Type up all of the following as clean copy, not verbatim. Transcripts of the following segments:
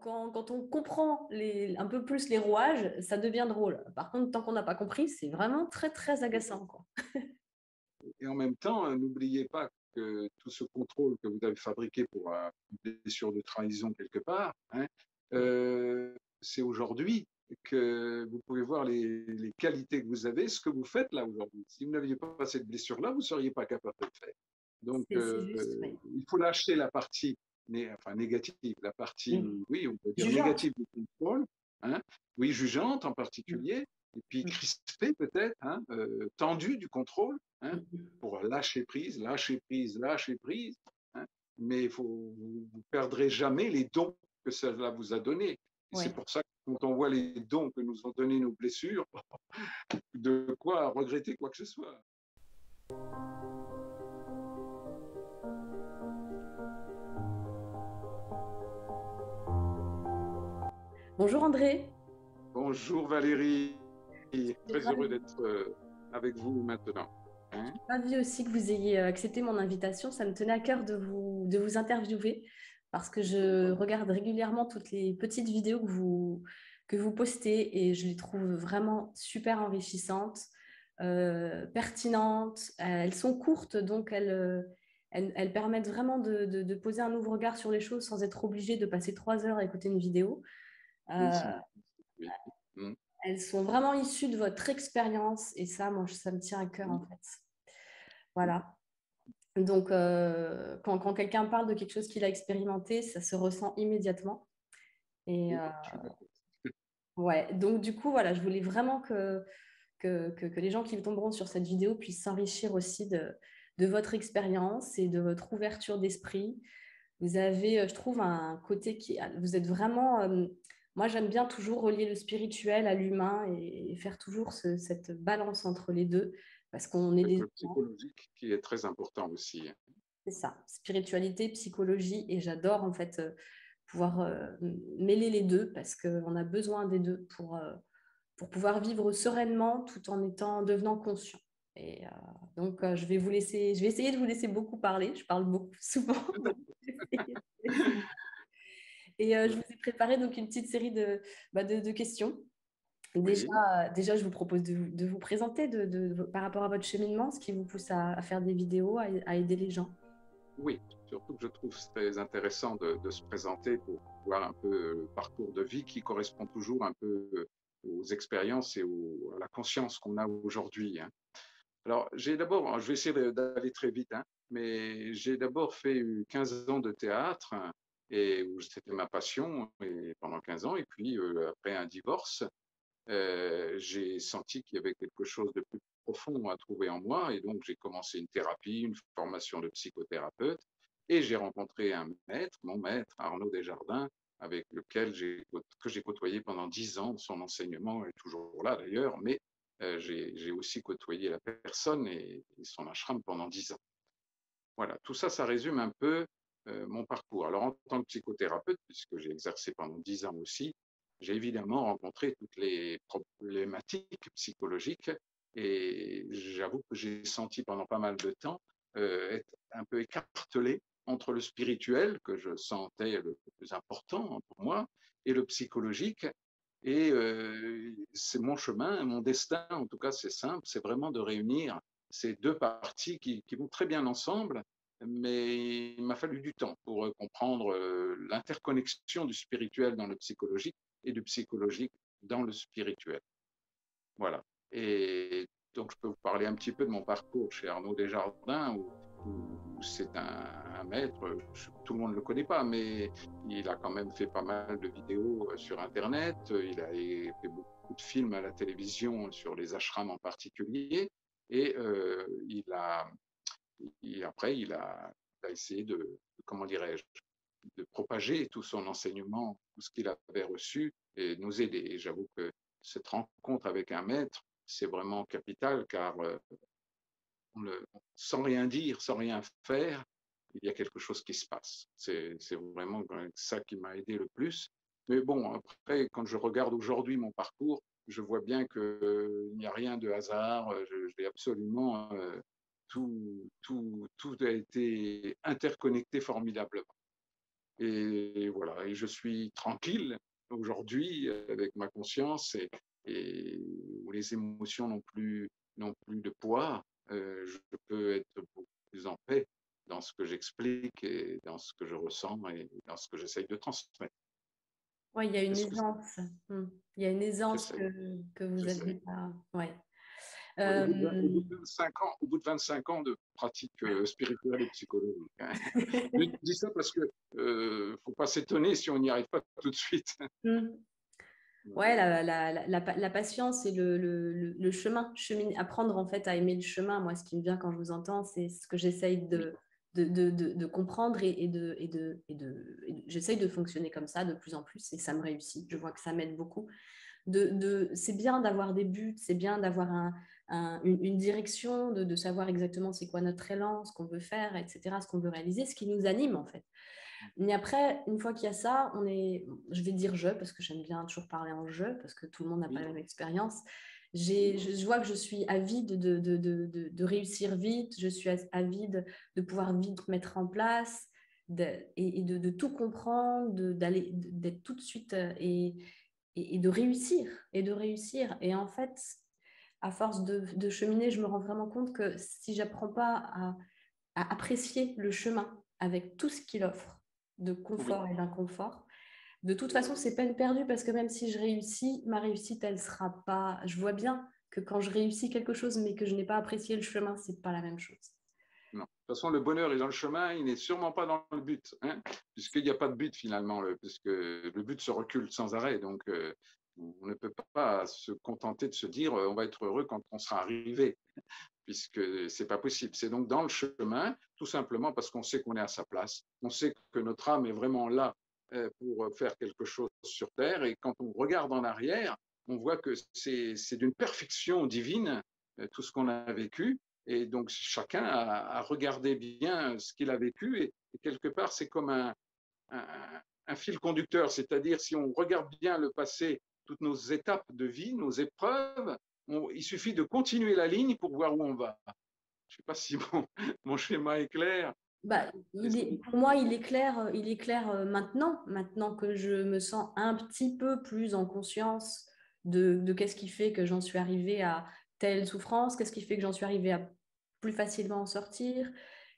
quand on comprend un peu plus les rouages, ça devient drôle. Par contre, tant qu'on n'a pas compris, c'est vraiment très, très agaçant, quoi. Et en même temps, n'oubliez pas que tout ce contrôle que vous avez fabriqué pour une blessure de trahison quelque part, hein, c'est aujourd'hui que vous pouvez voir les qualités que vous avez, ce que vous faites là aujourd'hui. Si vous n'aviez pas cette blessure-là, vous ne seriez pas capable de le faire. Donc, C'est juste, oui. il faut lâcher la partie enfin, négative, la partie, Mm. oui, on peut dire Jugeante. négative du contrôle, hein, oui, jugeante en Mm. particulier, et puis Mm. crispée peut-être, hein, tendue du contrôle, hein, Mm. pour lâcher prise, lâcher prise, lâcher prise, hein, mais vous ne perdrez jamais les dons que cela vous a donnés. Et c'est Ouais. pour ça que quand on voit les dons que nous ont donnés nos blessures, de quoi regretter quoi que ce soit. Bonjour André. Bonjour Valérie, Je suis très heureux ravie d'être avec vous maintenant. Hein. ravie aussi que vous ayez accepté mon invitation. Ça me tenait à cœur de vous interviewer parce que je regarde régulièrement toutes les petites vidéos que vous postez et je les trouve vraiment super enrichissantes, pertinentes. Elles sont courtes, donc elles permettent vraiment de poser un nouveau regard sur les choses sans être obligé de passer 3 heures à écouter une vidéo. Oui, Euh, oui. Mm. Elles sont vraiment issues de votre expérience et ça, moi, ça me tient à cœur en fait. Voilà. Donc, quand quelqu'un parle de quelque chose qu'il a expérimenté, ça se ressent immédiatement. Et Oui, je suis d'accord. ouais, donc du coup, voilà, je voulais vraiment que les gens qui tomberont sur cette vidéo puissent s'enrichir aussi de votre expérience et de votre ouverture d'esprit. Vous avez, je trouve, un côté vous êtes vraiment, moi j'aime bien toujours relier le spirituel à l'humain et faire toujours cette balance entre les deux, parce qu'on est Avec des le humains, psychologique qui est très important aussi. Hein. c'est ça, spiritualité, psychologie, et j'adore en fait pouvoir mêler les deux, parce qu'on a besoin des deux pour pouvoir vivre sereinement tout en devenant conscient. Et donc, je vais essayer de vous laisser beaucoup parler. Je parle beaucoup souvent. Donc, je vais essayer de vous laisser. Et je vous ai préparé donc une petite série de questions. Oui, Déjà, je vous propose de vous présenter par rapport à votre cheminement, ce qui vous pousse à faire des vidéos, à aider les gens. oui. Surtout que je trouve très intéressant de se présenter pour voir un peu le parcours de vie qui correspond toujours un peu aux expériences et à la conscience qu'on a aujourd'hui. Hein. Alors, j'ai d'abord, je vais essayer d'aller très vite, hein, mais j'ai d'abord fait 15 ans de théâtre, hein, et où c'était ma passion et pendant 15 ans. Et puis, après un divorce, j'ai senti qu'il y avait quelque chose de plus profond à trouver en moi. Et donc, j'ai commencé une thérapie, une formation de psychothérapeute. Et j'ai rencontré un maître, mon maître, Arnaud Desjardins, avec lequel que j'ai côtoyé pendant 10 ans. Son enseignement est toujours là d'ailleurs, mais j'ai aussi côtoyé la personne et son ashram pendant 10 ans. Voilà, tout ça, ça résume un peu mon parcours. Alors, en tant que psychothérapeute, puisque j'ai exercé pendant 10 ans aussi, j'ai évidemment rencontré toutes les problématiques psychologiques et j'avoue que j'ai senti pendant pas mal de temps être un peu écartelé entre le spirituel, que je sentais le plus important pour moi, et le psychologique. Et c'est mon chemin, mon destin, en tout cas c'est simple, c'est vraiment de réunir ces deux parties qui vont très bien ensemble, mais il m'a fallu du temps pour comprendre l'interconnexion du spirituel dans le psychologique et du psychologique dans le spirituel. Voilà. Et donc, je peux vous parler un petit peu de mon parcours chez Arnaud Desjardins, où c'est un maître, tout le monde ne le connaît pas, mais il a quand même fait pas mal de vidéos sur Internet, il a fait beaucoup de films à la télévision sur les ashrams en particulier, et après, il a essayé comment dirais-je, de propager tout son enseignement, tout ce qu'il avait reçu et nous aider. Et j'avoue que cette rencontre avec un maître, c'est vraiment capital car sans rien dire, sans rien faire, il y a quelque chose qui se passe. C'est vraiment ça qui m'a aidé le plus. Mais bon, après, quand je regarde aujourd'hui mon parcours, je vois bien qu'il n'y a rien de hasard. J'ai absolument tout a été interconnecté formidablement. Et voilà, et je suis tranquille aujourd'hui avec ma conscience et où les émotions n'ont plus de poids. Je peux être beaucoup plus en paix dans ce que j'explique et dans ce que je ressens et dans ce que j'essaye de transmettre. Ouais, il y a une C'est ce que aisance. Il y a une aisance j'essaye. que vous J'essaye. avez pas. Ouais. Ouais, au bout Euh, de 25 ans, au bout de 25 ans de pratique spirituelle et psychologique, hein. Je dis ça parce que faut pas s'étonner si on n'y arrive pas tout de suite. hmm. Ouais, la patience et le chemin, apprendre en fait à aimer le chemin. Moi, ce qui me vient quand je vous entends, c'est ce que j'essaye Oui, de comprendre j'essaye de fonctionner comme ça de plus en plus et ça me réussit. Je vois que ça m'aide beaucoup. C'est bien d'avoir des buts, c'est bien d'avoir une direction, de savoir exactement c'est quoi notre élan, ce qu'on veut faire, etc., ce qu'on veut réaliser, ce qui nous anime en fait. Mais après, une fois qu'il y a ça, je vais dire je, parce que j'aime bien toujours parler en je, parce que tout le monde n'a pas oui, la même expérience. Je vois que je suis avide de réussir vite, je suis avide de pouvoir vite mettre en place et de tout comprendre, d'être tout de suite et de réussir, et de réussir. Et en fait, à force de cheminer, je me rends vraiment compte que si j'apprends pas à apprécier le chemin avec tout ce qu'il offre de oui. confort et d'inconfort. De toute façon, c'est peine perdue parce que même si je réussis, ma réussite, elle sera pas. Je vois bien que quand je réussis quelque chose, mais que je n'ai pas apprécié le chemin, c'est pas la même chose. Non. De toute façon, le bonheur est dans le chemin, il n'est sûrement pas dans le but, hein, puisqu'il n'y a pas de but finalement, puisque le but se recule sans arrêt. Donc, on ne peut pas se contenter de se dire on va être heureux quand on sera arrivé, puisque c'est pas possible. C'est donc dans le chemin, tout simplement parce qu'on sait qu'on est à sa place, on sait que notre âme est vraiment là pour faire quelque chose sur Terre, et quand on regarde en arrière, on voit que c'est d'une perfection divine tout ce qu'on a vécu, et donc chacun a regardé bien ce qu'il a vécu, et quelque part c'est comme un, un fil conducteur, c'est-à-dire si on regarde bien le passé, toutes nos étapes de vie, nos épreuves, il suffit de continuer la ligne pour voir où on va. Je ne sais pas si mon schéma est clair. Bah, pour moi, il est clair maintenant que je me sens un petit peu plus en conscience de qu'est-ce qui fait que j'en suis arrivée à telle souffrance, qu'est-ce qui fait que j'en suis arrivée à plus facilement en sortir,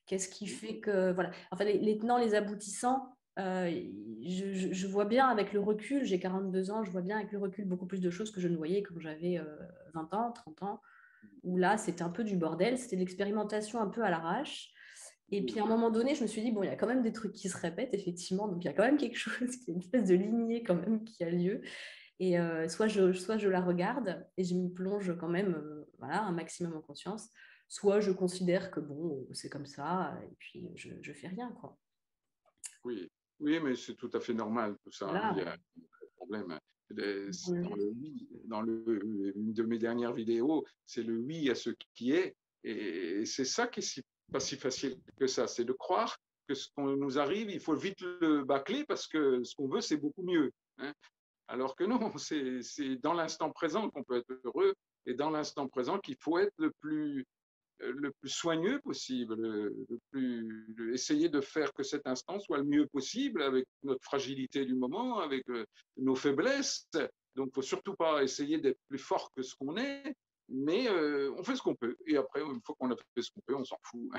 qu'est-ce qui fait que, voilà. Enfin, les tenants, les aboutissants, je vois bien avec le recul, j'ai 42 ans, je vois bien avec le recul beaucoup plus de choses que je ne voyais quand j'avais 20 ans, 30 ans, où là, c'était un peu du bordel, c'était de l'expérimentation un peu à l'arrache. Et puis à un moment donné, je me suis dit, bon, il y a quand même des trucs qui se répètent, effectivement. Donc il y a quand même quelque chose, qui est une espèce de lignée quand même qui a lieu. Et soit je la regarde et je m'y plonge quand même voilà, un maximum en conscience, soit je considère que bon, c'est comme ça, et puis je fais rien, quoi. Oui, oui, mais c'est tout à fait normal tout ça, hein. Il y Voilà. a un problème. Une de mes dernières vidéos, c'est le oui à ce qui est. Et c'est ça qui est pas si facile que ça. C'est de croire que ce qu'on nous arrive, il faut vite le bâcler parce que ce qu'on veut, c'est beaucoup mieux, hein. Alors que non, c'est dans l'instant présent qu'on peut être heureux et dans l'instant présent qu'il faut être le plus soigneux possible, essayer de faire que cet instant soit le mieux possible avec notre fragilité du moment, avec nos faiblesses. Donc, il ne faut surtout pas essayer d'être plus fort que ce qu'on est, mais on fait ce qu'on peut. Et après, une fois qu'on a fait ce qu'on peut, on s'en fout,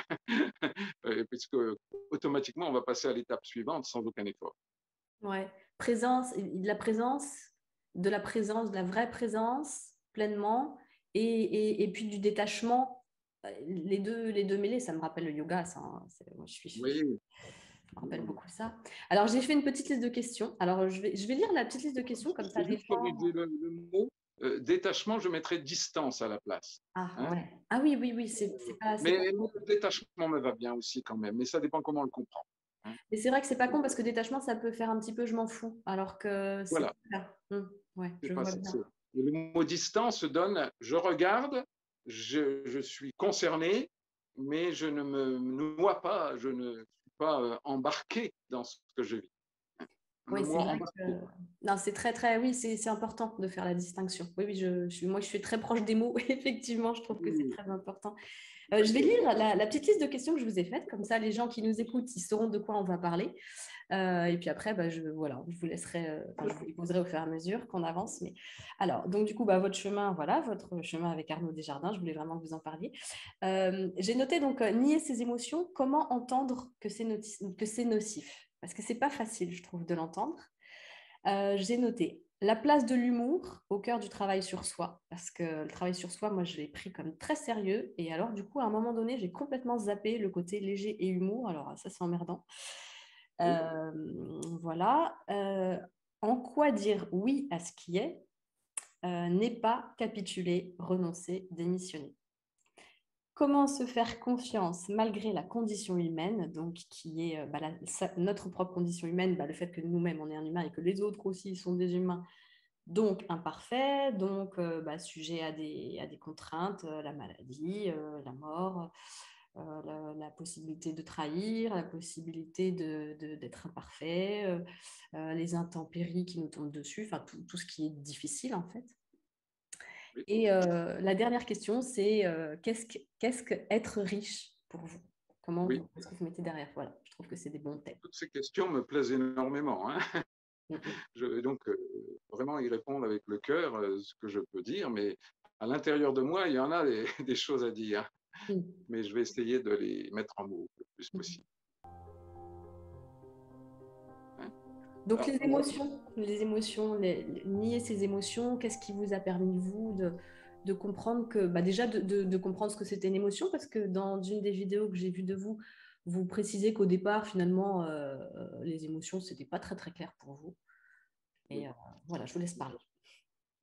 puisque automatiquement, on va passer à l'étape suivante sans aucun effort. Ouais. Présence, de la présence, de la vraie présence, pleinement, et puis du détachement. Les deux mêlés, ça me rappelle le yoga, ça, hein. Moi, Oui, je me rappelle beaucoup ça. Alors, j'ai fait une petite liste de questions. Alors, je vais lire la petite liste de questions, comme je ça, peux des juste corriger le mot. Détachement, je mettrais distance à la place, Ah, hein. ouais. Ah oui, oui, oui, c'est pas... Mais le détachement me va bien aussi quand même, mais ça dépend comment on le comprend, hein. Mais c'est vrai que c'est pas con parce que détachement, ça peut faire un petit peu je m'en fous, alors que c'est Voilà, là. Ouais, c'est je pas vois ça. bien. Le mot distance donne je regarde, je suis concerné, mais je ne me noie pas, je ne suis pas embarqué dans ce que je vis. Le Oui, mot c'est vrai que embarqué. non, c'est très très oui, c'est important de faire la distinction. Oui, oui, moi je suis très proche des mots. Effectivement, je trouve que c'est Oui, très important. Je vais lire la petite liste de questions que je vous ai faites, comme ça les gens qui nous écoutent, ils sauront de quoi on va parler. Et puis après, voilà, je vous laisserai, je vous les poserai au fur et à mesure qu'on avance. Mais alors, donc du coup, votre chemin, voilà, votre chemin avec Arnaud Desjardins, je voulais vraiment que vous en parliez. J'ai noté donc nier ses émotions, comment entendre que c'est nocif, parce que c'est pas facile, je trouve, de l'entendre. J'ai noté la place de l'humour au cœur du travail sur soi, parce que le travail sur soi, moi, je l'ai pris comme très sérieux. Et alors, du coup, à un moment donné, j'ai complètement zappé le côté léger et humour. Alors, ça, c'est emmerdant. Oui, Voilà. En quoi dire oui à ce qui est n'est pas capituler, renoncer, démissionner. Comment se faire confiance malgré la condition humaine, donc qui est notre propre condition humaine, le fait que nous-mêmes on est un humain et que les autres aussi sont des humains, donc imparfaits, donc sujets à des contraintes, la maladie, la mort, la possibilité de trahir, la possibilité d'être imparfait, les intempéries qui nous tombent dessus, enfin tout ce qui est difficile en fait. oui, Et la dernière question, c'est qu'est-ce que être riche pour vous? oui. Qu'est-ce que vous mettez derrière? Voilà, je trouve que c'est des bons thèmes. Toutes ces questions me plaisent énormément, hein. Mm, Je vais donc vraiment y répondre avec le cœur, ce que je peux dire, mais à l'intérieur de moi, il y en a des choses à dire, mm, mais je vais essayer de les mettre en mots le plus mm, mm. possible. Hein. Donc Alors, nier ces émotions, qu'est-ce qui vous a permis, vous, de comprendre que, déjà de comprendre ce que c'était une émotion, parce que dans une des vidéos que j'ai vues de vous, vous précisez qu'au départ, finalement, les émotions, c'était pas très très clair pour vous. Et oui. voilà, je vous laisse parler.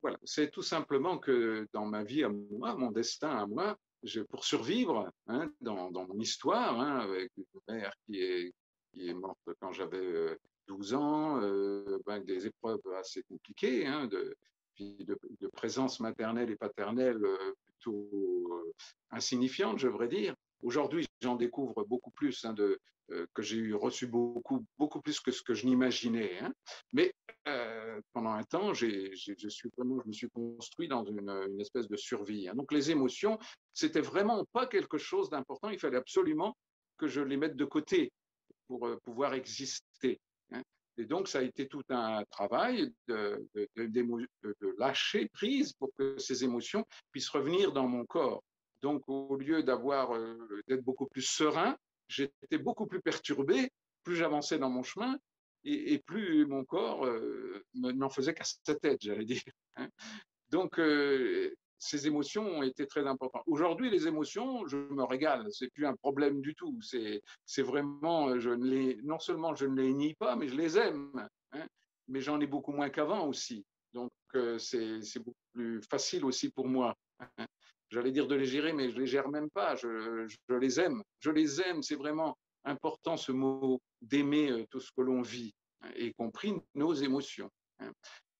Voilà, c'est tout simplement que dans ma vie à moi, mon destin à moi, pour survivre hein, dans mon histoire, hein, avec une mère qui est morte quand j'avais 12 ans, des épreuves assez compliquées, hein, de présence maternelle et paternelle plutôt insignifiantes, je devrais dire. Aujourd'hui, j'en découvre beaucoup plus, hein, que j'ai reçu beaucoup plus que ce que je n'imaginais. Hein. Mais pendant un temps, je me suis construit dans une espèce de survie. Hein. Donc les émotions, c'était vraiment pas quelque chose d'important. Il fallait absolument que je les mette de côté pour pouvoir exister. Hein. Et donc ça a été tout un travail de lâcher prise pour que ces émotions puissent revenir dans mon corps. Donc au lieu d'être beaucoup plus serein, j'étais beaucoup plus perturbé. Plus j'avançais dans mon chemin, et plus mon corps n'en faisait qu'à sa tête, j'allais dire. Hein. Donc, ces émotions ont été très importantes. Aujourd'hui, les émotions, je me régale, c'est plus un problème du tout. C'est vraiment, non seulement je ne les nie pas, mais je les aime. Hein. Mais j'en ai beaucoup moins qu'avant aussi. Donc, c'est beaucoup plus facile aussi pour moi. Hein. J'allais dire de les gérer, mais je les gère même pas. Je les aime. Je les aime. C'est vraiment important ce mot d'aimer tout ce que l'on vit, hein, y compris nos émotions. Hein.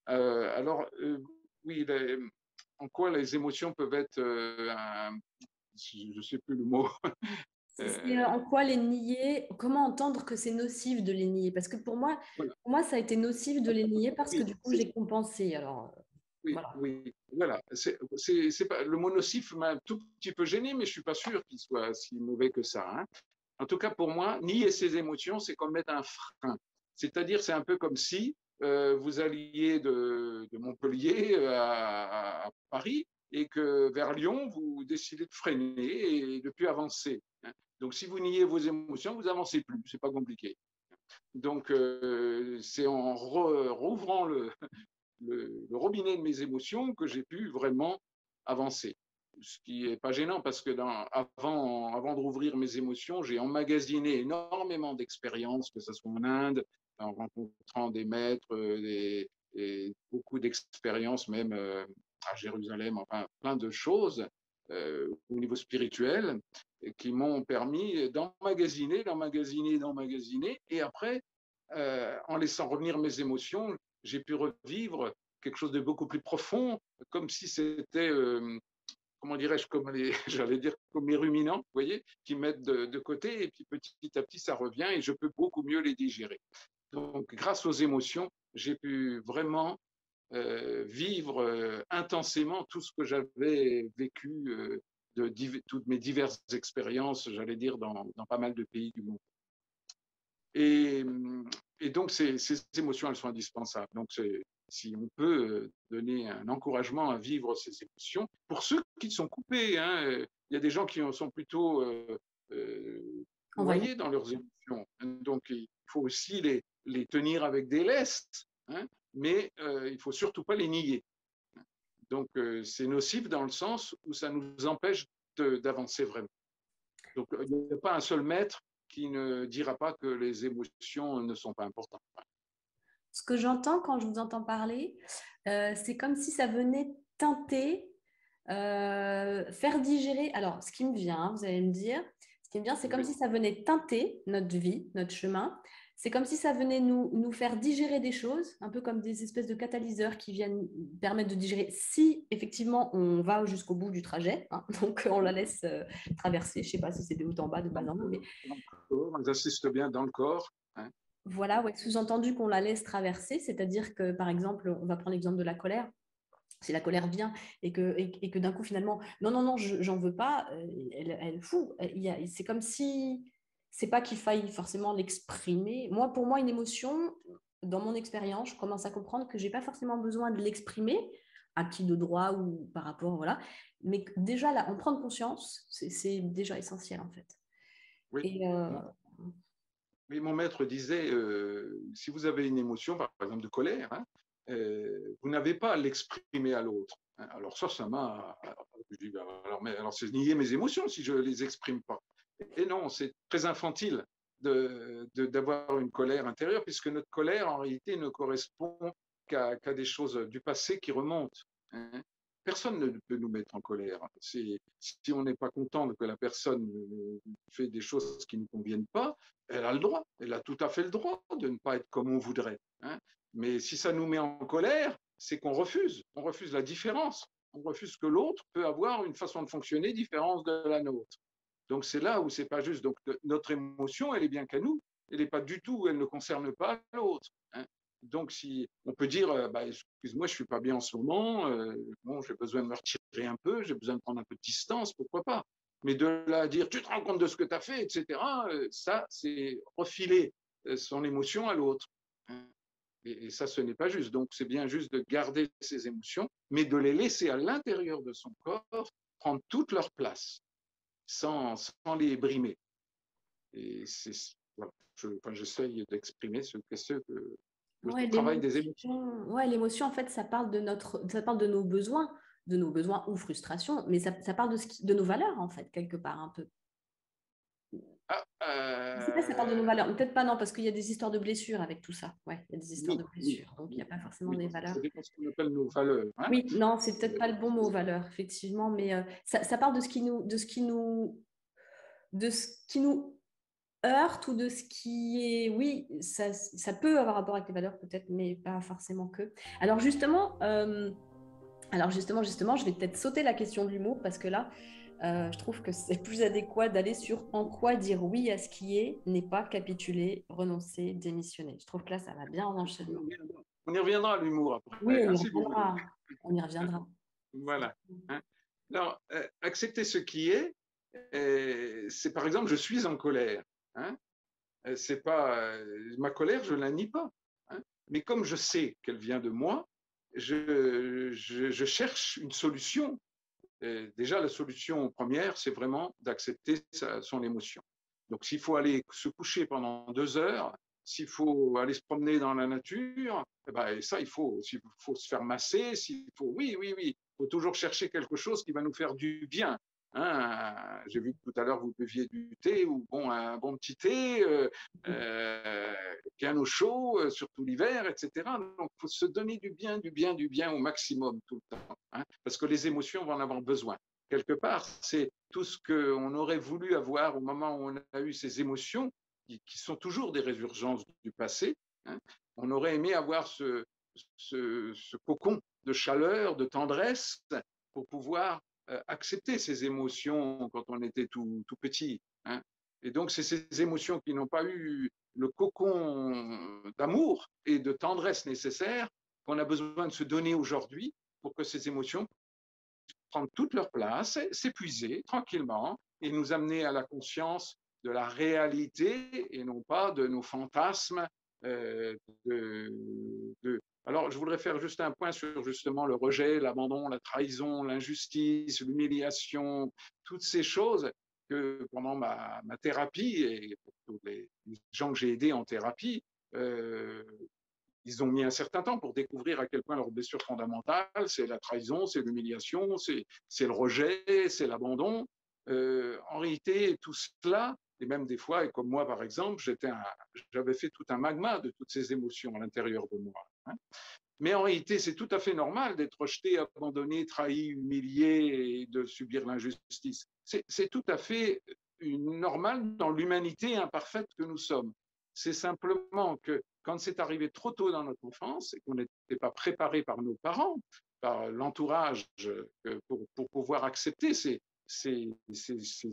Alors, oui, en quoi les émotions peuvent être, je ne sais plus le mot. C'est en quoi les nier, comment entendre que c'est nocif de les nier? Parce que Voilà. pour moi, ça a été nocif de les nier parce que Oui, du coup, j'ai compensé. Alors, oui, voilà. oui, voilà. C'est pas, le mot nocif m'a un tout petit peu gêné, mais je ne suis pas sûr qu'il soit si mauvais que ça. Hein. En tout cas, pour moi, nier ses émotions, c'est comme mettre un frein. C'est-à-dire, c'est un peu comme si vous alliez de Montpellier à Paris et que vers Lyon, vous décidez de freiner et de ne plus avancer. Hein. Donc, si vous niez vos émotions, vous n'avancez plus. Ce n'est pas compliqué. Donc, c'est en rouvrant le robinet de mes émotions que j'ai pu vraiment avancer. Ce qui n'est pas gênant parce que avant de rouvrir mes émotions, j'ai emmagasiné énormément d'expériences, que ce soit en Inde, en rencontrant des maîtres, et beaucoup d'expériences même à Jérusalem, enfin plein de choses au niveau spirituel qui m'ont permis d'emmagasiner, et après, en laissant revenir mes émotions, j'ai pu revivre quelque chose de beaucoup plus profond, comme si c'était, comment dirais-je, j'allais dire comme les ruminants, vous voyez, qui mettent de côté, et puis petit à petit, ça revient, et je peux beaucoup mieux les digérer. Donc, grâce aux émotions, j'ai pu vraiment vivre intensément tout ce que j'avais vécu toutes mes diverses expériences, j'allais dire, dans pas mal de pays du monde. Et, et donc, ces émotions, elles sont indispensables. Donc, si on peut donner un encouragement à vivre ces émotions, pour ceux qui sont coupés, hein, il y a des gens qui sont plutôt noyés dans leurs émotions. Donc, il faut aussi les tenir avec des lestes, hein, mais il ne faut surtout pas les nier. Donc, c'est nocif dans le sens où ça nous empêche d'avancer vraiment. Donc, il n'y a pas un seul maître qui ne dira pas que les émotions ne sont pas importantes. Ce que j'entends quand je vous entends parler, c'est comme si ça venait teinter, faire digérer. Alors, ce qui me vient, hein, vous allez me dire, ce qui me vient, c'est comme si ça venait teinter notre vie, notre chemin. C'est comme si ça venait nous faire digérer des choses, un peu comme des espèces de catalyseurs qui viennent permettre de digérer si effectivement on va jusqu'au bout du trajet. Hein, donc on la laisse traverser. Je ne sais pas si c'est de haut en bas, de bas en haut. Mais... J'insiste bien dans le corps. Hein. Voilà, ouais, sous-entendu qu'on la laisse traverser, c'est-à-dire que par exemple, on va prendre l'exemple de la colère. Si la colère vient et que d'un coup finalement, non, j'en veux pas, elle fout. C'est comme si c'est pas qu'il faille forcément l'exprimer. Moi, pour moi, une émotion, dans mon expérience, je commence à comprendre que j'ai pas forcément besoin de l'exprimer à qui de droit ou par rapport, voilà. Mais déjà, là, en prendre conscience, c'est déjà essentiel en fait. Oui. Et Mais mon maître disait, si vous avez une émotion, par exemple de colère, hein, vous n'avez pas à l'exprimer à l'autre. Hein. Alors ça m'a... alors c'est nier mes émotions si je ne les exprime pas. Et non, c'est très infantile d'avoir une colère intérieure, puisque notre colère, en réalité, ne correspond qu'à des choses du passé qui remontent. Hein. Personne ne peut nous mettre en colère. Si on n'est pas content que la personne fait des choses qui ne nous conviennent pas, elle a le droit, elle a tout à fait le droit de ne pas être comme on voudrait. Hein. Mais si ça nous met en colère, c'est qu'on refuse. On refuse la différence. On refuse que l'autre peut avoir une façon de fonctionner différente de la nôtre. Donc c'est là où c'est pas juste. Donc notre émotion, elle est bien qu'à nous. Elle n'est pas du tout, elle ne concerne pas l'autre. Hein. Donc si on peut dire, bah, excuse-moi, je suis pas bien en ce moment, bon, j'ai besoin de me retirer un peu, j'ai besoin de prendre un peu de distance, pourquoi pas. Mais de là à dire, tu te rends compte de ce que tu as fait, etc., ça, c'est refiler son émotion à l'autre. Hein. Et ça, ce n'est pas juste. Donc, c'est bien juste de garder ses émotions, mais de les laisser à l'intérieur de son corps prendre toute leur place, sans les brimer. Et voilà, j'essaye d'exprimer le travail des émotions. Ouais, l'émotion, en fait, ça parle ça parle de nos besoins ou frustrations, mais ça parle de nos valeurs, en fait, quelque part, un peu. Je ne sais pas si ça parle de nos valeurs. Peut-être pas, non, parce qu'il y a des histoires de blessures avec tout ça. Ouais, il y a des histoires de blessures. Donc, il n'y a pas forcément des valeurs. C'est ce qu'on appelle nos valeurs. Hein. Oui, non, c'est peut-être pas le bon mot, valeur, effectivement, mais ça parle de ce qui nous heurte ou de ce qui est... Oui, ça peut avoir rapport avec les valeurs, peut-être, mais pas forcément que. Alors, justement, je vais peut-être sauter la question de l'humour, parce que là, je trouve que c'est plus adéquat d'aller sur en quoi dire oui à ce qui est, n'est pas capituler, renoncer, démissionner. Je trouve que là, ça va bien en enchaînement. On y reviendra à l'humour après. Oui, on y reviendra. On y reviendra. Voilà. Hein. Alors, accepter ce qui est, c'est par exemple, je suis en colère. Hein. C'est pas ma colère, je la nie pas. Hein. Mais comme je sais qu'elle vient de moi, je cherche une solution. Déjà, la solution première, c'est vraiment d'accepter son émotion. Donc, s'il faut aller se coucher pendant 2 heures, s'il faut aller se promener dans la nature, eh ben, ça, s'il faut se faire masser, oui, il faut toujours chercher quelque chose qui va nous faire du bien. Hein. J'ai vu que tout à l'heure, vous buviez du thé ou bon, un bon petit thé, bien au chaud, surtout l'hiver, etc. Donc, il faut se donner du bien au maximum tout le temps, hein, parce que les émotions vont en avoir besoin. Quelque part, c'est tout ce qu'on aurait voulu avoir au moment où on a eu ces émotions, qui sont toujours des résurgences du passé. Hein. On aurait aimé avoir ce cocon de chaleur, de tendresse, pour pouvoir accepter ces émotions quand on était tout petit. Hein. Et donc, c'est ces émotions qui n'ont pas eu le cocon d'amour et de tendresse nécessaire qu'on a besoin de se donner aujourd'hui pour que ces émotions prendre toute leur place, s'épuiser tranquillement et nous amener à la conscience de la réalité et non pas de nos fantasmes. euh, de, Alors, je voudrais faire juste un point sur justement le rejet, l'abandon, la trahison, l'injustice, l'humiliation, toutes ces choses que pendant ma thérapie et pour tous les gens que j'ai aidés en thérapie, euh, ils ont mis un certain temps pour découvrir à quel point leur blessure fondamentale, c'est la trahison, c'est l'humiliation, c'est le rejet, c'est l'abandon. En réalité, tout cela, et même des fois, et comme moi par exemple, j'avais fait tout un magma de toutes ces émotions à l'intérieur de moi. Hein. Mais en réalité, c'est tout à fait normal d'être rejeté, abandonné, trahi, humilié et de subir l'injustice. C'est tout à fait normal dans l'humanité imparfaite que nous sommes. C'est simplement que quand c'est arrivé trop tôt dans notre enfance et qu'on n'était pas préparé par nos parents, par l'entourage, pour pouvoir accepter ces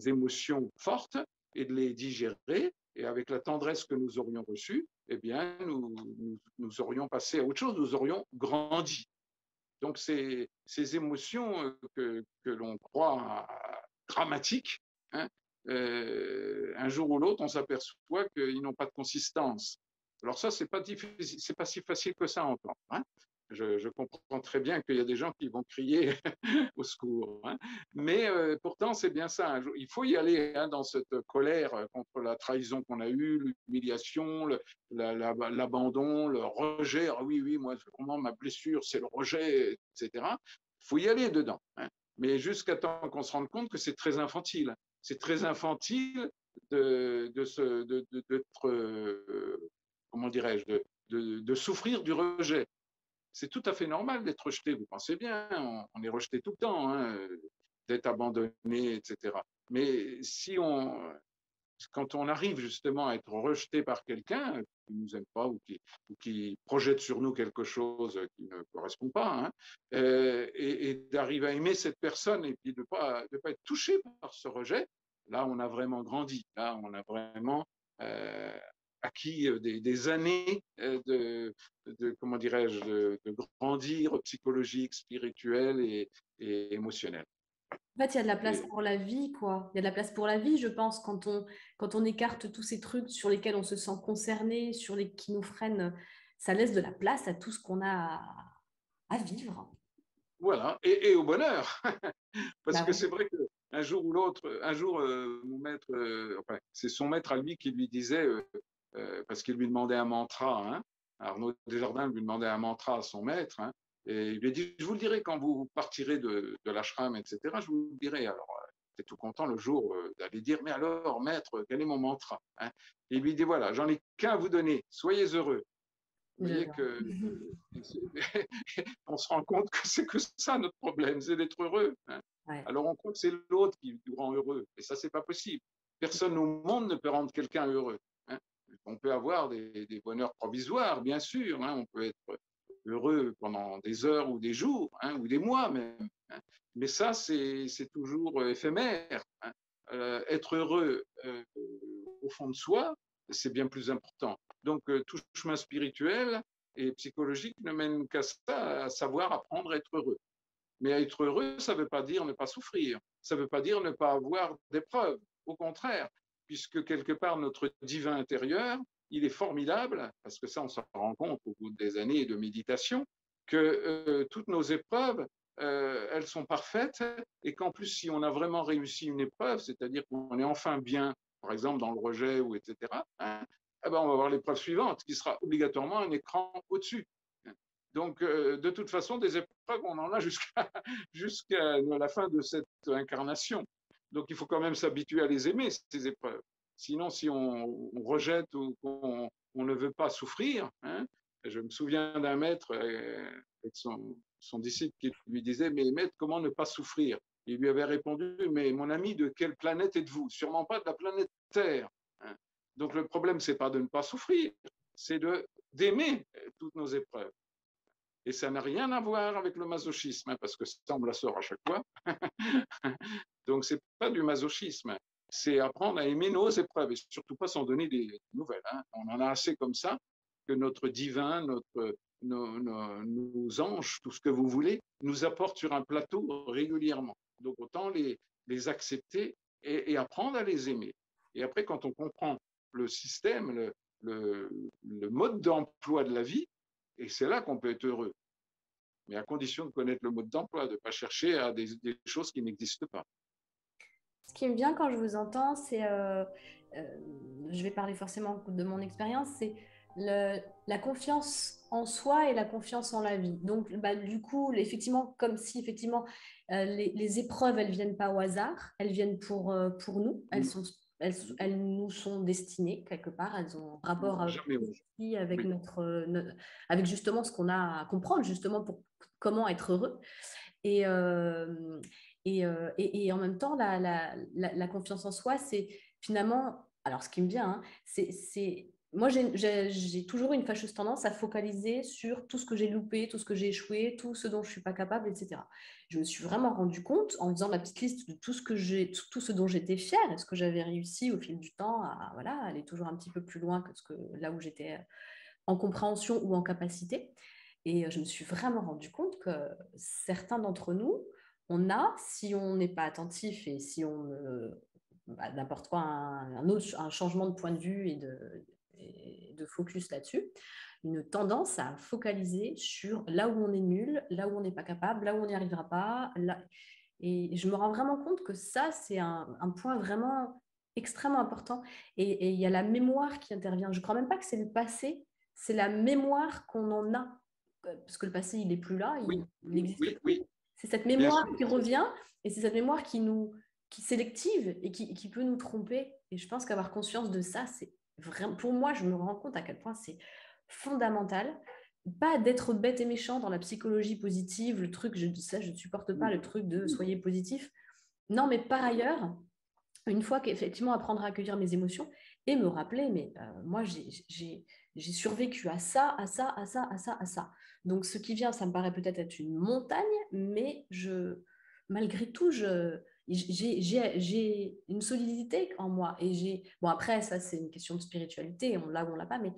émotions fortes et de les digérer, et avec la tendresse que nous aurions reçue, eh bien, nous aurions passé à autre chose, nous aurions grandi. Donc, ces émotions que l'on croit dramatiques, hein, un jour ou l'autre, on s'aperçoit qu'ils n'ont pas de consistance. Alors ça, c'est pas si facile que ça à entendre. Hein. Je comprends très bien qu'il y a des gens qui vont crier au secours. Hein. Mais pourtant, c'est bien ça. Il faut y aller hein, dans cette colère contre la trahison qu'on a eue, l'humiliation, l'abandon, le rejet. Ah oui, oui, moi, vraiment, ma blessure, c'est le rejet, etc. Il faut y aller dedans. Hein. Mais jusqu'à temps qu'on se rende compte que c'est très infantile. C'est très infantile d'être, comment dirais-je, de souffrir du rejet. C'est tout à fait normal d'être rejeté, vous pensez bien, on est rejeté tout le temps, hein, d'être abandonné, etc. Mais quand on arrive justement à être rejeté par quelqu'un qui ne nous aime pas ou qui projette sur nous quelque chose qui ne correspond pas, hein, et d'arriver à aimer cette personne et puis de pas être touché par ce rejet, là on a vraiment grandi, là on a vraiment acquis des années comment dirais-je, de grandir psychologique, spirituel et émotionnel. En fait, il y a de la place pour la vie, quoi. Il y a de la place pour la vie, je pense, quand on écarte tous ces trucs sur lesquels on se sent concerné, qui nous freinent, ça laisse de la place à tout ce qu'on a à vivre. Voilà, et au bonheur. Parce Bah que ouais. c'est vrai qu'un jour ou l'autre, un jour, mon maître, enfin, c'est son maître à lui qui lui disait, parce qu'il lui demandait un mantra, hein, Arnaud Desjardins lui demandait un mantra à son maître, hein, et il lui a dit, je vous le dirai quand vous partirez de l'ashram, etc., je vous le dirai. Alors, j'étais tout content le jour d'aller dire, mais alors, maître, quel est mon mantra, hein. Et il lui dit, voilà, j'en ai qu'un à vous donner, soyez heureux. Vous voyez J'adore. que on se rend compte que c'est que ça notre problème, c'est d'être heureux. Hein. Ouais. Alors on croit que c'est l'autre qui nous rend heureux, et ça c'est pas possible. Personne au monde ne peut rendre quelqu'un heureux. Hein. On peut avoir des bonheurs provisoires, bien sûr. Hein. On peut être heureux pendant des heures ou des jours, hein, ou des mois même. Hein. Mais ça c'est toujours éphémère. Hein. Être heureux au fond de soi, c'est bien plus important. Donc, tout chemin spirituel et psychologique ne mène qu'à ça, à savoir apprendre à être heureux. Mais être heureux, ça ne veut pas dire ne pas souffrir. Ça ne veut pas dire ne pas avoir d'épreuves. Au contraire, puisque quelque part, notre divin intérieur, il est formidable, parce que ça, on s'en rend compte au bout des années de méditation, que toutes nos épreuves, elles sont parfaites, et qu'en plus, si on a vraiment réussi une épreuve, c'est-à-dire qu'on est enfin bien, par exemple dans le rejet, ou etc., hein, eh ben, on va voir l'épreuve suivante, qui sera obligatoirement un écran au-dessus. Donc, de toute façon, des épreuves, on en a jusqu'à la fin de cette incarnation. Donc, il faut quand même s'habituer à les aimer, ces épreuves. Sinon, si on rejette ou qu'on ne veut pas souffrir, hein, je me souviens d'un maître avec son disciple qui lui disait, mais maître, comment ne pas souffrir? Il lui avait répondu, mais mon ami, de quelle planète êtes-vous? Sûrement pas de la planète Terre. Hein. Donc, le problème, c'est pas de ne pas souffrir, c'est d'aimer toutes nos épreuves. Et ça n'a rien à voir avec le masochisme, hein, parce que ça, on me la sort à chaque fois. Donc, ce n'est pas du masochisme. C'est apprendre à aimer nos épreuves et surtout pas s'en donner des nouvelles. Hein. On en a assez comme ça que notre divin, nous nos anges, tout ce que vous voulez, nous apportent sur un plateau régulièrement. Donc autant les accepter et apprendre à les aimer. Et après, quand on comprend le système, le mode d'emploi de la vie, et c'est là qu'on peut être heureux. Mais à condition de connaître le mode d'emploi, de ne pas chercher à des choses qui n'existent pas. Ce qui me vient quand je vous entends, c'est, je vais parler forcément de mon expérience, c'est la confiance en soi et la confiance en la vie. Donc, bah, du coup, effectivement, comme si effectivement les épreuves, elles viennent pas au hasard, elles viennent pour nous, elles nous sont destinées quelque part, elles ont un rapport Jamais. avec Oui. avec justement ce qu'on a à comprendre justement pour comment être heureux. Et, et en même temps, la confiance en soi, c'est finalement, alors ce qui me vient, hein, moi, j'ai toujours une fâcheuse tendance à focaliser sur tout ce que j'ai loupé, tout ce que j'ai échoué, tout ce dont je ne suis pas capable, etc. Je me suis vraiment rendu compte en faisant la petite liste de tout ce dont j'étais fière et ce que j'avais réussi au fil du temps à voilà, aller toujours un petit peu plus loin que là où j'étais en compréhension ou en capacité. Et je me suis vraiment rendu compte que certains d'entre nous, si on n'est pas attentif et si on n'apporte pas un changement de point de vue et de focus là-dessus, une tendance à focaliser sur là où on est nul, là où on n'est pas capable, là où on n'y arrivera pas. Et je me rends vraiment compte que ça, c'est un point vraiment extrêmement important. Et il y a la mémoire qui intervient. Je ne crois même pas que c'est le passé, c'est la mémoire qu'on en a. Parce que le passé, il n'est plus là, il n'existe plus. Oui. C'est cette mémoire qui revient et c'est cette mémoire qui est sélective et qui peut nous tromper. Et je pense qu'avoir conscience de ça, c'est vraiment, pour moi, je me rends compte à quel point c'est fondamental. Pas d'être bête et méchant dans la psychologie positive, le truc, je ne supporte pas le truc de soyez positif. Non, mais par ailleurs, une fois qu'effectivement apprendre à accueillir mes émotions et me rappeler, mais moi, j'ai survécu à ça, à ça, à ça, à ça, à ça. Donc, ce qui vient, ça me paraît peut-être être une montagne, mais malgré tout, j'ai une solidité en moi. Et bon, après, ça, c'est une question de spiritualité, on l'a ou on l'a pas, mais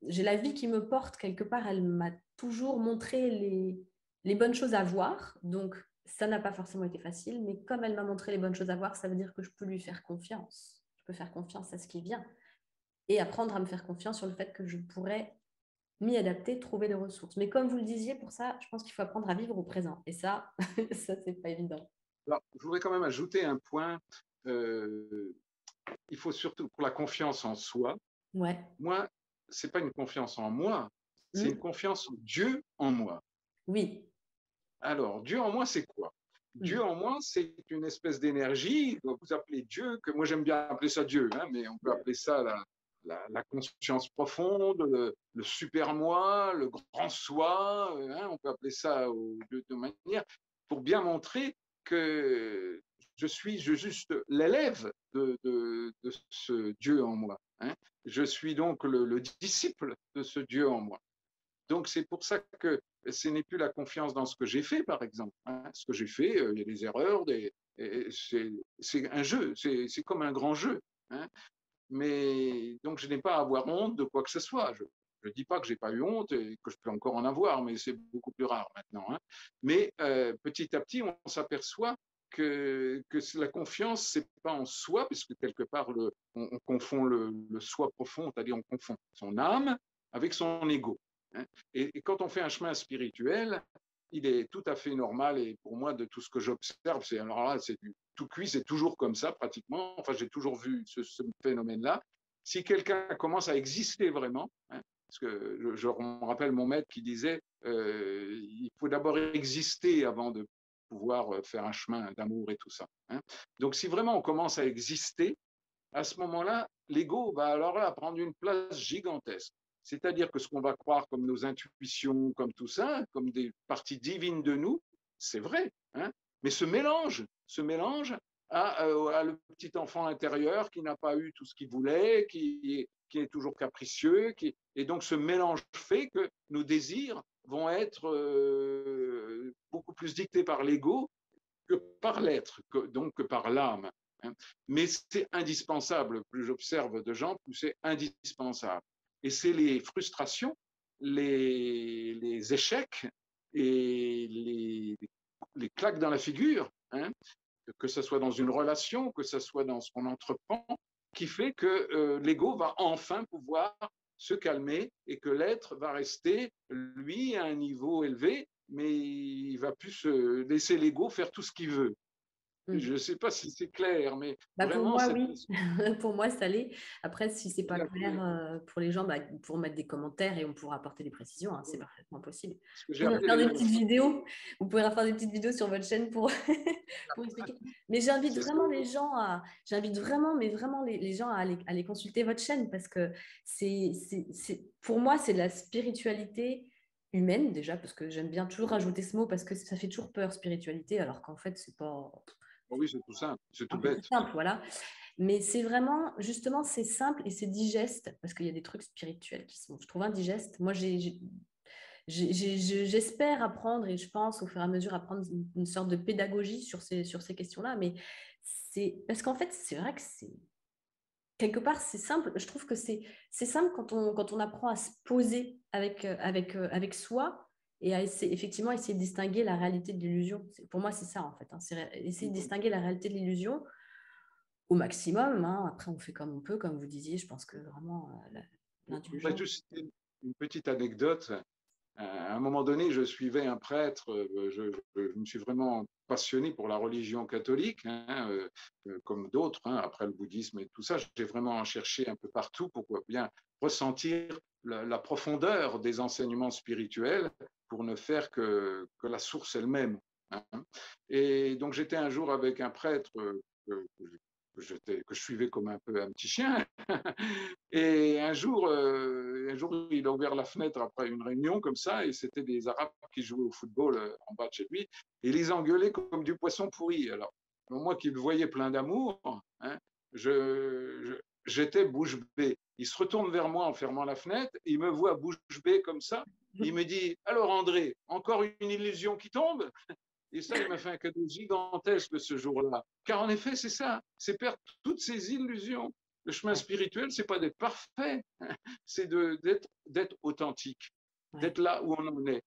j'ai la vie qui me porte quelque part. Elle m'a toujours montré les bonnes choses à voir. Donc, ça n'a pas forcément été facile, mais comme elle m'a montré les bonnes choses à voir, ça veut dire que je peux lui faire confiance. Je peux faire confiance à ce qui vient et apprendre à me faire confiance sur le fait que je pourrais m'y adapter, trouver des ressources. Mais comme vous le disiez, pour ça, je pense qu'il faut apprendre à vivre au présent. Et ça, ça, c'est pas évident. Alors, je voudrais quand même ajouter un point. Il faut surtout, pour la confiance en soi, ouais. Moi, ce n'est pas une confiance en moi, c'est une confiance en Dieu en moi. Oui. Alors, Dieu en moi, c'est quoi? Dieu en moi, c'est une espèce d'énergie, que vous appelez Dieu, que moi j'aime bien appeler ça Dieu, hein, mais on peut appeler ça la conscience profonde, le super-moi, le grand soi, hein, on peut appeler ça de manière, pour bien montrer que je suis juste l'élève de ce Dieu en moi. Hein. Je suis donc le disciple de ce Dieu en moi. Donc c'est pour ça que ce n'est plus la confiance dans ce que j'ai fait, par exemple. Hein. Ce que j'ai fait, il y a des erreurs, c'est un jeu, c'est comme un grand jeu. Hein. Mais donc je n'ai pas à avoir honte de quoi que ce soit. Je ne dis pas que je n'ai pas eu honte et que je peux encore en avoir, mais c'est beaucoup plus rare maintenant. Hein. Mais petit à petit, on s'aperçoit que la confiance, ce n'est pas en soi, puisque quelque part, on confond le soi profond, c'est-à-dire on confond son âme avec son ego. Hein. Et quand on fait un chemin spirituel, il est tout à fait normal, et pour moi, de tout ce que j'observe, alors là, c'est tout cuit, c'est toujours comme ça pratiquement. Enfin, j'ai toujours vu ce phénomène-là. Si quelqu'un commence à exister vraiment, hein, parce que je me rappelle mon maître qui disait il faut d'abord exister avant de pouvoir faire un chemin d'amour et tout ça. Hein. Donc, si vraiment on commence à exister, à ce moment-là, l'ego va alors là prendre une place gigantesque. C'est-à-dire que ce qu'on va croire comme nos intuitions, comme tout ça, comme des parties divines de nous, c'est vrai. Hein, mais ce mélange à le petit enfant intérieur qui n'a pas eu tout ce qu'il voulait, qui est toujours capricieux. Et donc ce mélange fait que nos désirs vont être beaucoup plus dictés par l'ego que par l'être, donc que par l'âme. Hein. Mais c'est indispensable. Plus j'observe de gens, plus c'est indispensable. Et c'est les frustrations, les échecs et les claques dans la figure, hein, que ce soit dans une relation, que ce soit dans ce qu'on entreprend, qui fait que l'ego va enfin pouvoir se calmer et que l'être va rester, lui, à un niveau élevé, mais il va plus se laisser l'ego faire tout ce qu'il veut. Je ne sais pas si c'est clair, mais Pour vraiment, moi, oui. Pour moi, ça l'est. Après, si ce n'est pas clair pour les gens, pour mettre des commentaires et on pourra apporter des précisions. Hein, c'est parfaitement possible. Vous pouvez faire des petites vidéos. Vous pouvez faire des petites vidéos sur votre chaîne pour expliquer. Mais j'invite vraiment les gens à... J'invite vraiment, mais vraiment les gens à aller consulter votre chaîne parce que pour moi, c'est de la spiritualité humaine déjà, parce que j'aime bien toujours rajouter ce mot parce que ça fait toujours peur, spiritualité, alors qu'en fait, c'est pas... Oui, c'est tout simple, c'est tout bête. C'est simple, voilà. Mais c'est vraiment, justement, c'est simple et c'est digeste, parce qu'il y a des trucs spirituels qui sont, je trouve, indigestes. Moi, j'espère apprendre, et je pense au fur et à mesure apprendre une sorte de pédagogie sur ces questions-là, mais c'est parce qu'en fait, c'est vrai que c'est quelque part, c'est simple. Je trouve que c'est simple quand on apprend à se poser avec soi et à effectivement essayer de distinguer la réalité de l'illusion. Pour moi, c'est ça, en fait. Hein. C'est essayer de distinguer la réalité de l'illusion au maximum. Hein. Après, on fait comme on peut, comme vous disiez. Je pense que vraiment, l'indulgence... Juste une petite anecdote. À un moment donné, je suivais un prêtre, je me suis vraiment passionné pour la religion catholique, hein, comme d'autres, hein, après le bouddhisme et tout ça. J'ai vraiment cherché un peu partout pour bien ressentir la profondeur des enseignements spirituels pour ne faire que la source elle-même. Hein. Et donc, j'étais un jour avec un prêtre que je suivais comme un peu un petit chien. Et un jour, il a ouvert la fenêtre après une réunion comme ça, et c'était des Arabes qui jouaient au football en bas de chez lui, et les engueulaient comme du poisson pourri. Alors, moi qui le voyais plein d'amour, hein, j'étais bouche bée. Il se retourne vers moi en fermant la fenêtre, il me voit bouche bée comme ça, il me dit « Alors André, encore une illusion qui tombe ?» Et ça, il m'a fait un cadeau gigantesque ce jour-là. Car en effet, c'est ça, c'est perdre toutes ces illusions. Le chemin spirituel, c'est pas d'être parfait, c'est d'être authentique, d'être là où on en est.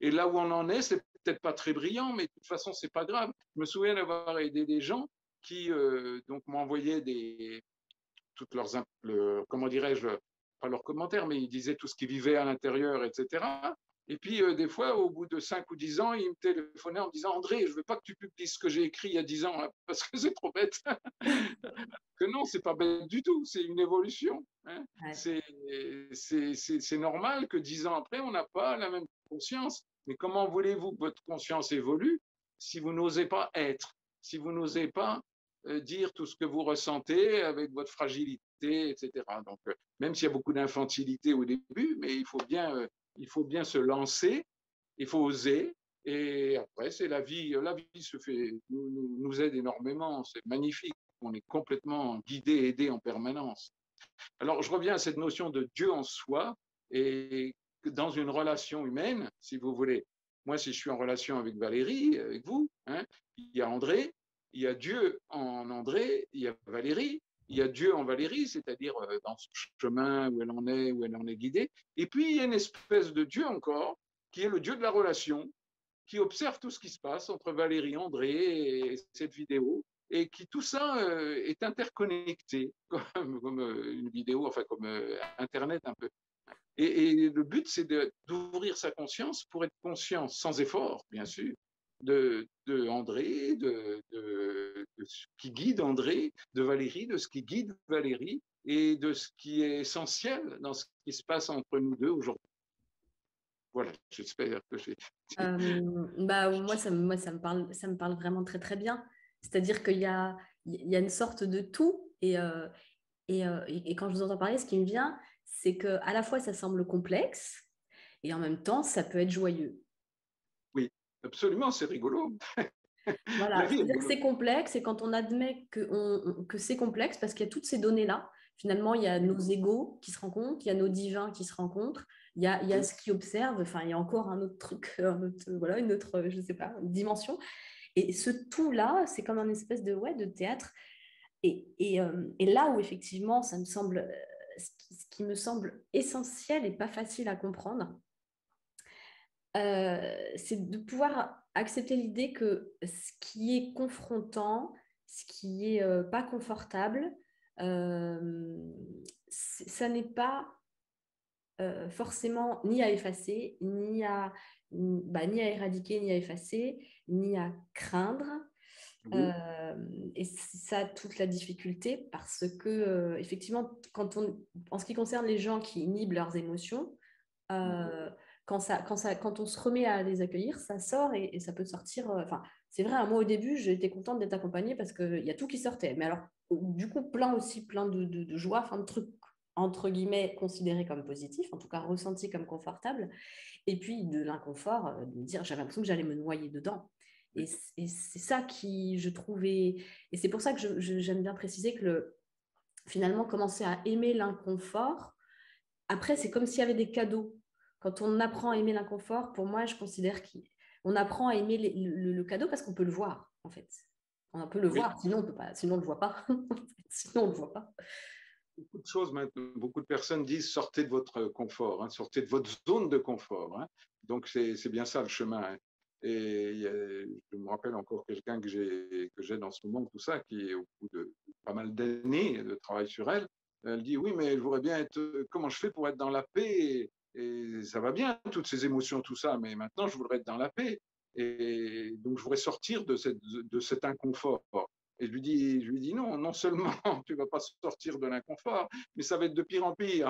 Et là où on en est, c'est peut-être pas très brillant, mais de toute façon, c'est pas grave. Je me souviens d'avoir aidé des gens qui donc m'envoyaient toutes leurs, comment dirais-je, pas leurs commentaires, mais ils disaient tout ce qu'ils vivaient à l'intérieur, etc. Et puis, des fois, au bout de 5 ou 10 ans, il me téléphonait en me disant « André, je ne veux pas que tu publies ce que j'ai écrit il y a 10 ans, hein, parce que c'est trop bête. » Que non, ce n'est pas bête du tout, c'est une évolution. Hein. Ouais. C'est normal que 10 ans après, on n'a pas la même conscience. Mais comment voulez-vous que votre conscience évolue si vous n'osez pas être, si vous n'osez pas dire tout ce que vous ressentez avec votre fragilité, etc. Donc, même s'il y a beaucoup d'infantilité au début, mais il faut bien se lancer, il faut oser, et après, c'est la vie se fait, nous aide énormément, c'est magnifique, on est complètement guidé, aidé en permanence. Alors, je reviens à cette notion de Dieu en soi, et dans une relation humaine, si vous voulez, moi, si je suis en relation avec Valérie, avec vous, hein, il y a André, il y a Dieu en André, il y a Valérie, il y a Dieu en Valérie, c'est-à-dire dans ce chemin où elle en est guidée. Et puis, il y a une espèce de Dieu encore, qui est le Dieu de la relation, qui observe tout ce qui se passe entre Valérie, André et cette vidéo, et qui tout ça est interconnecté, comme une vidéo, enfin comme Internet un peu. Et le but, c'est d'ouvrir sa conscience pour être conscient, sans effort, bien sûr, de André, de ce qui guide André, de Valérie, de ce qui guide Valérie, et de ce qui est essentiel dans ce qui se passe entre nous deux aujourd'hui. Voilà, j'espère que j'ai... moi, ça me parle vraiment très, très bien. C'est-à-dire qu'il y a une sorte de tout, et quand je vous entends parler, ce qui me vient, c'est qu'à la fois, ça semble complexe, et en même temps, ça peut être joyeux. Oui, absolument, c'est rigolo. Voilà, c'est-à-dire que c'est complexe, et quand on admet que c'est complexe, parce qu'il y a toutes ces données-là, finalement, il y a nos égos qui se rencontrent, il y a nos divins qui se rencontrent, il y a ce qui observe, enfin, il y a encore un autre truc, une autre, je sais pas, une dimension. Et ce tout-là, c'est comme un espèce de théâtre. Et là où, effectivement, ça me semble, ce qui me semble essentiel et pas facile à comprendre, c'est de pouvoir accepter l'idée que ce qui est confrontant, ce qui est pas confortable, ça n'est pas forcément ni à effacer, ni à éradiquer, ni à effacer, ni à craindre. Oui. Et c'est ça toute la difficulté parce que, effectivement, en ce qui concerne les gens qui inhibent leurs émotions, euh, quand on se remet à les accueillir, ça sort et ça peut sortir. Enfin, c'est vrai, moi au début, j'étais contente d'être accompagnée parce qu'il y a tout qui sortait. Mais alors, du coup, plein de joie, enfin de trucs entre guillemets considérés comme positifs, en tout cas ressentis comme confortables. Et puis de l'inconfort, de me dire, j'avais l'impression que j'allais me noyer dedans. Et c'est ça qui, je trouvais, et c'est pour ça que j'aime bien préciser que finalement, commencer à aimer l'inconfort, après, c'est comme s'il y avait des cadeaux. Quand on apprend à aimer l'inconfort, pour moi, je considère qu'on apprend à aimer le cadeau parce qu'on peut le voir, en fait. On peut le Oui. voir, sinon on peut pas, sinon on le voit pas. Sinon on le voit pas. Beaucoup de choses maintenant, beaucoup de personnes disent sortez de votre confort, hein, sortez de votre zone de confort. Hein. Donc c'est bien ça le chemin. Hein. Et je me rappelle encore quelqu'un que j'ai dans ce moment, tout ça, qui est au bout de pas mal d'années de travail sur elle. Elle dit oui, mais elle voudrait bien être. Comment je fais pour être dans la paix et ça va bien, toutes ces émotions, tout ça, mais maintenant je voudrais être dans la paix. Et donc je voudrais sortir de cet inconfort. Et je lui dis non, non seulement tu ne vas pas sortir de l'inconfort, mais ça va être de pire en pire.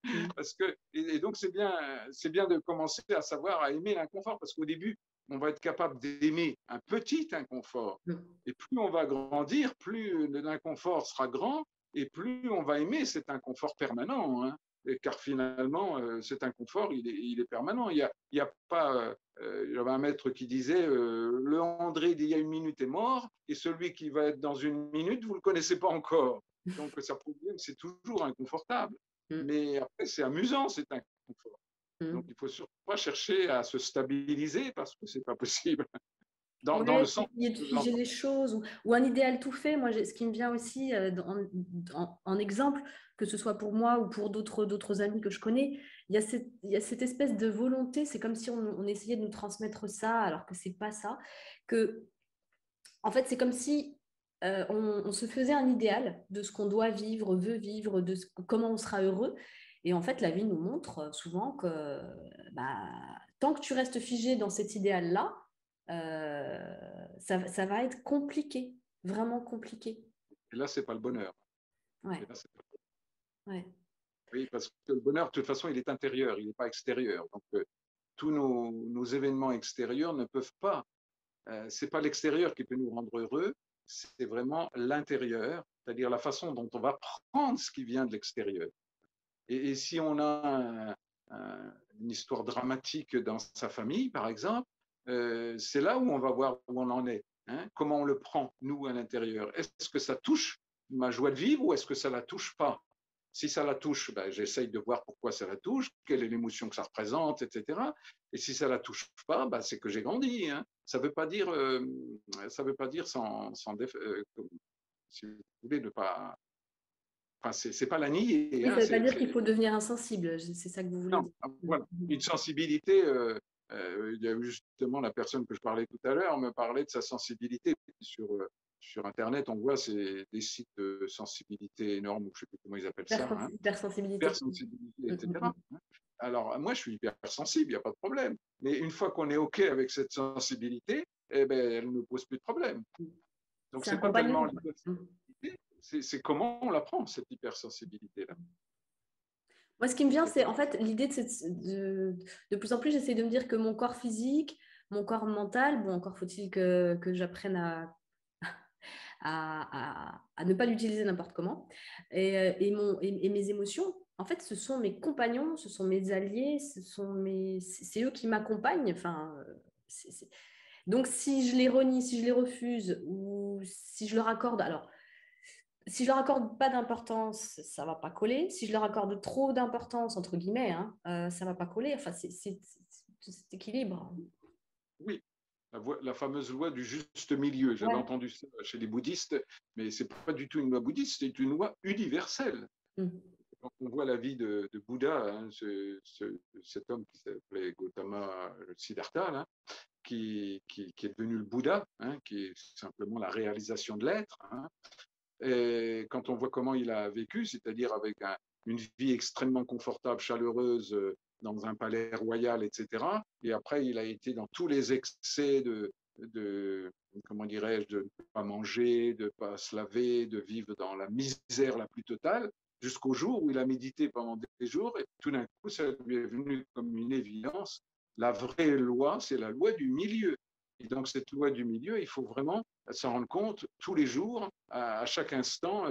Mm. Parce que, et donc c'est bien de commencer à savoir à aimer l'inconfort, parce qu'au début, on va être capable d'aimer un petit inconfort. Mm. Et plus on va grandir, plus l'inconfort sera grand, et plus on va aimer cet inconfort permanent. Hein. Car finalement, cet inconfort, il est permanent. Il y a pas. Il y avait un maître qui disait le André d'il y a une minute est mort, et celui qui va être dans une minute, vous ne le connaissez pas encore. Donc ça prouve bien que c'est toujours inconfortable. Mm. Mais après, c'est amusant, cet inconfort. Donc Mm. il ne faut surtout pas chercher à se stabiliser parce que ce n'est pas possible. Dans Ouais, le sens. essayer de figer les choses ou un idéal tout fait. Moi, ce qui me vient aussi en exemple, que ce soit pour moi ou pour d'autres amis que je connais, il y a cette espèce de volonté. C'est comme si on essayait de nous transmettre ça, alors que c'est pas ça. Que, en fait, c'est comme si on se faisait un idéal de ce qu'on doit vivre, veut vivre, comment on sera heureux. Et en fait, la vie nous montre souvent que bah, tant que tu restes figé dans cet idéal-là, ça va être compliqué, vraiment compliqué. Et là, ce n'est pas le bonheur. Ouais, Et là, c'est pas- ouais. Oui, parce que le bonheur, de toute façon, il est intérieur, il n'est pas extérieur. Donc, tous nos événements extérieurs ne peuvent pas. Ce n'est pas l'extérieur qui peut nous rendre heureux, c'est vraiment l'intérieur, c'est-à-dire la façon dont on va prendre ce qui vient de l'extérieur. Et si on a une histoire dramatique dans sa famille, par exemple, c'est là où on va voir où on en est. Hein, comment on le prend, nous, à l'intérieur. Est-ce que ça touche ma joie de vivre ou est-ce que ça ne la touche pas? Si ça la touche, ben, j'essaye de voir pourquoi ça la touche, quelle est l'émotion que ça représente, etc. Et si ça la touche pas, ben, c'est que j'ai grandi. Hein. Ça veut pas dire, si vous voulez, ne pas. Enfin, c'est pas la nier. Oui, Hein, ça ne veut pas dire qu'il faut devenir insensible, c'est ça que vous voulez non, dire. voilà. Une sensibilité, il y a eu justement la personne que je parlais tout à l'heure me parlait de sa sensibilité. Sur Internet, on voit des sites de sensibilité énormes, je ne sais plus comment ils appellent ça, hein, Hypersensibilité. hypersensibilité, etc. Alors, moi, je suis hypersensible, il n'y a pas de problème. Mais une fois qu'on est OK avec cette sensibilité, eh ben, elle ne pose plus de problème. Donc, C'est ce un n'est pas tellement compagnon. l'hypersensibilité, c'est comment on la prend, cette hypersensibilité-là. Moi, ce qui me vient, c'est en fait l'idée de plus en plus, j'essaie de me dire que mon corps physique, mon corps mental, bon, encore faut-il que j'apprenne à ne pas l'utiliser n'importe comment, et mes émotions, en fait, ce sont mes compagnons, ce sont mes alliés, c'est eux qui m'accompagnent. Enfin, donc, si je les renie, si je les refuse, ou si je leur accorde, alors, si je leur accorde pas d'importance, ça va pas coller. Si je leur accorde trop d'importance, entre guillemets, hein, ça va pas coller. Enfin, c'est cet équilibre. Oui, la fameuse loi du juste milieu. J'avais Ouais. entendu ça chez les bouddhistes, mais ce n'est pas du tout une loi bouddhiste, c'est une loi universelle. Mm. quand on voit la vie de Bouddha, hein, cet homme qui s'appelait Gautama Siddhartha, là, qui est devenu le Bouddha, hein, qui est simplement la réalisation de l'être. Hein. Et quand on voit comment il a vécu, c'est-à-dire avec une vie extrêmement confortable, chaleureuse, dans un palais royal, etc. Et après, il a été dans tous les excès comment dirais-je, de ne pas manger, de ne pas se laver, de vivre dans la misère la plus totale, jusqu'au jour où il a médité pendant des jours, et tout d'un coup, ça lui est venu comme une évidence. La vraie loi, c'est la loi du milieu. Et donc, cette loi du milieu, il faut vraiment s'en rendre compte tous les jours, à chaque instant,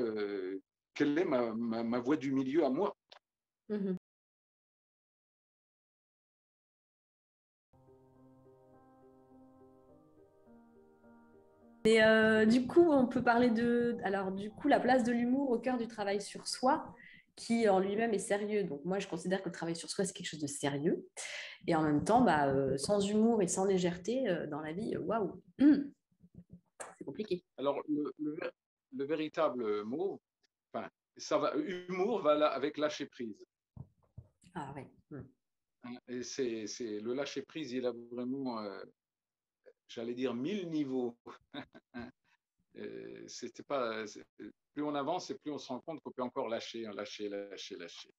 quelle est ma voie du milieu à moi. Mhm. Et du coup, on peut parler alors du coup, la place de l'humour au cœur du travail sur soi, qui en lui-même est sérieux. Donc moi, je considère que le travail sur soi, c'est quelque chose de sérieux. Et en même temps, sans humour et sans légèreté dans la vie, waouh, c'est compliqué. Alors, le véritable mot, enfin, ça va, humour va là avec lâcher prise. Ah ouais. Et c'est le lâcher prise, il a vraiment, j'allais dire, 1000 niveaux. C'était pas, plus on avance et plus on se rend compte qu'on peut encore lâcher, lâcher, lâcher, lâcher.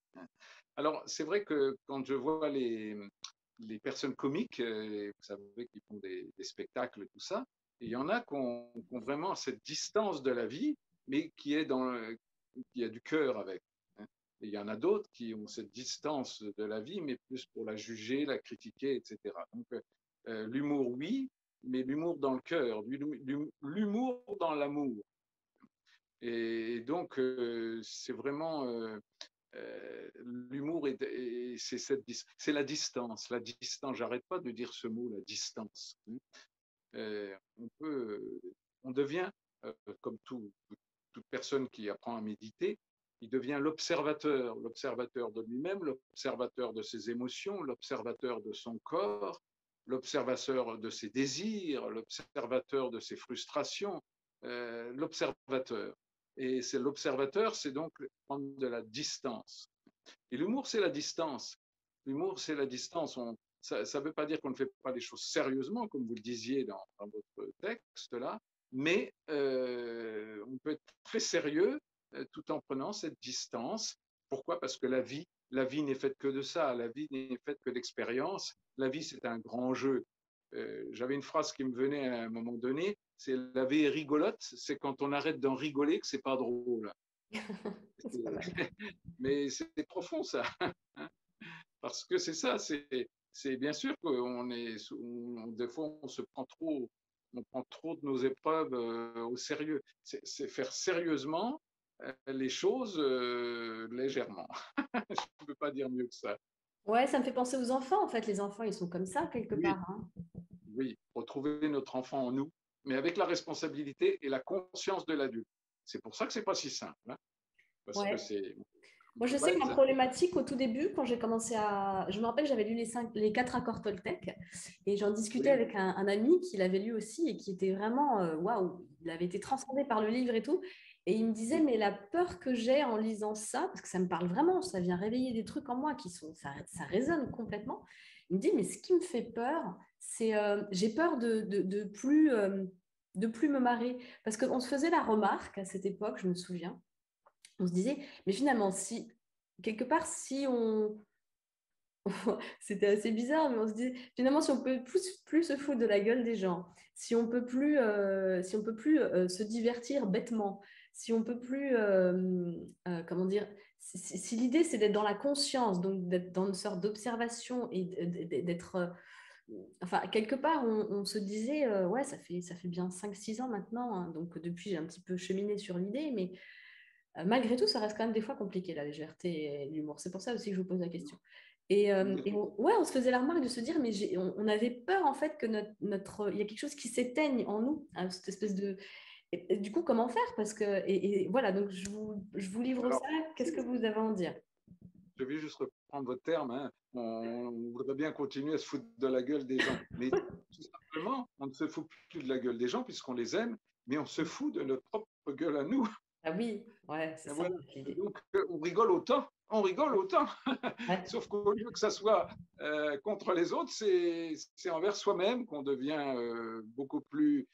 Alors, c'est vrai que quand je vois les personnes comiques, vous savez, qui font des spectacles, tout ça, et il y en a qui ont vraiment cette distance de la vie, mais qui a du cœur avec. Hein. Et il y en a d'autres qui ont cette distance de la vie, mais plus pour la juger, la critiquer, etc. Donc, l'humour, oui, mais l'humour dans le cœur, l'humour dans l'amour. Et donc, c'est vraiment l'humour, c'est la distance. La distance, j'arrête pas de dire ce mot, la distance. On devient, comme toute personne qui apprend à méditer, il devient l'observateur de lui-même, l'observateur de ses émotions, l'observateur de son corps, l'observateur de ses désirs, l'observateur de ses frustrations, l'observateur. Et c'est l'observateur, c'est donc prendre de la distance. Et l'humour, c'est la distance. L'humour, c'est la distance. Ça ne veut pas dire qu'on ne fait pas les choses sérieusement, comme vous le disiez dans votre texte là, mais on peut être très sérieux tout en prenant cette distance. Pourquoi? Parce que la vie n'est faite que de ça. La vie n'est faite que d'expérience. La vie, c'est un grand jeu. J'avais une phrase qui me venait à un moment donné, c'est la vie est rigolote, c'est quand on arrête d'en rigoler que c'est pas drôle. C'est pas mal. Mais c'est profond ça, parce que c'est ça, c'est bien sûr qu'on des fois on prend trop de nos épreuves au sérieux. C'est faire sérieusement les choses légèrement. Je ne peux pas dire mieux que ça. Ouais, ça me fait penser aux enfants. En fait, les enfants, ils sont comme ça quelque Oui, part. Hein. oui, retrouver notre enfant en nous, mais avec la responsabilité et la conscience de l'adulte. C'est pour ça que c'est pas si simple, hein, parce que Ouais. c'est Moi, je sais que ma problématique au tout début, quand j'ai commencé à. Je me rappelle, j'avais lu les 4 accords Toltec et j'en discutais oui, avec un ami qui l'avait lu aussi et qui était vraiment. Waouh, il avait été transcendé par le livre et tout. Et il me disait, oui, mais la peur que j'ai en lisant ça, parce que ça me parle vraiment, ça vient réveiller des trucs en moi qui sont. Ça résonne complètement. Il me dit, mais ce qui me fait peur, c'est. J'ai peur de plus me marrer. Parce qu'on se faisait la remarque à cette époque, je me souviens on se disait, mais finalement, si, quelque part, si on. C'était assez bizarre, mais on se dit, finalement, si on peut plus se foutre de la gueule des gens, si on peut plus se divertir bêtement, si on peut plus, comment dire, si l'idée c'est d'être dans la conscience, donc d'être dans une sorte d'observation et d'être. Enfin, quelque part, on se disait, ouais, ça fait bien 5 6 ans maintenant, hein, donc depuis, j'ai un petit peu cheminé sur l'idée, mais malgré tout, ça reste quand même des fois compliqué, la légèreté et l'humour. C'est pour ça aussi que je vous pose la question. Ouais, on se faisait la remarque de se dire, mais on avait peur en fait que il y a quelque chose qui s'éteigne en nous, hein, cette espèce de. Et du coup, comment faire? Parce que, et voilà, donc je vous livre ça. alors, Qu'est-ce que vous avez à en dire? je vais juste reprendre votre terme. Hein. On voudrait bien continuer à se foutre de la gueule des gens. Mais tout simplement, on ne se fout plus de la gueule des gens puisqu'on les aime, mais on se fout de notre propre gueule à nous. Ah oui, ouais, c'est Et ça voilà. l'idée. Donc, on rigole autant on rigole autant. Ouais. Sauf qu'au lieu que ça soit contre les autres, c'est envers soi-même qu'on devient beaucoup plus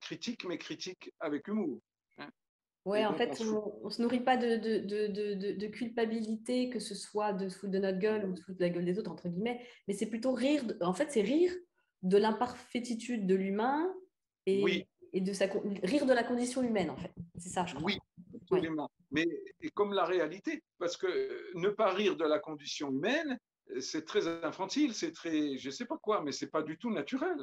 critique, mais critique avec humour. Hein. Et Ouais, en donc, on fait, se fout. on ne se nourrit pas de culpabilité, que ce soit de se foutre de notre gueule ou de se foutre de la gueule des autres, entre guillemets, mais c'est plutôt rire. En fait, c'est rire de l'imparfaititude de l'humain Oui, et rire de la condition humaine, en fait. C'est ça, je crois. oui, Ouais. absolument. Mais et comme la réalité, parce que ne pas rire de la condition humaine, c'est très infantile, c'est très, je sais pas quoi, mais c'est pas du tout naturel.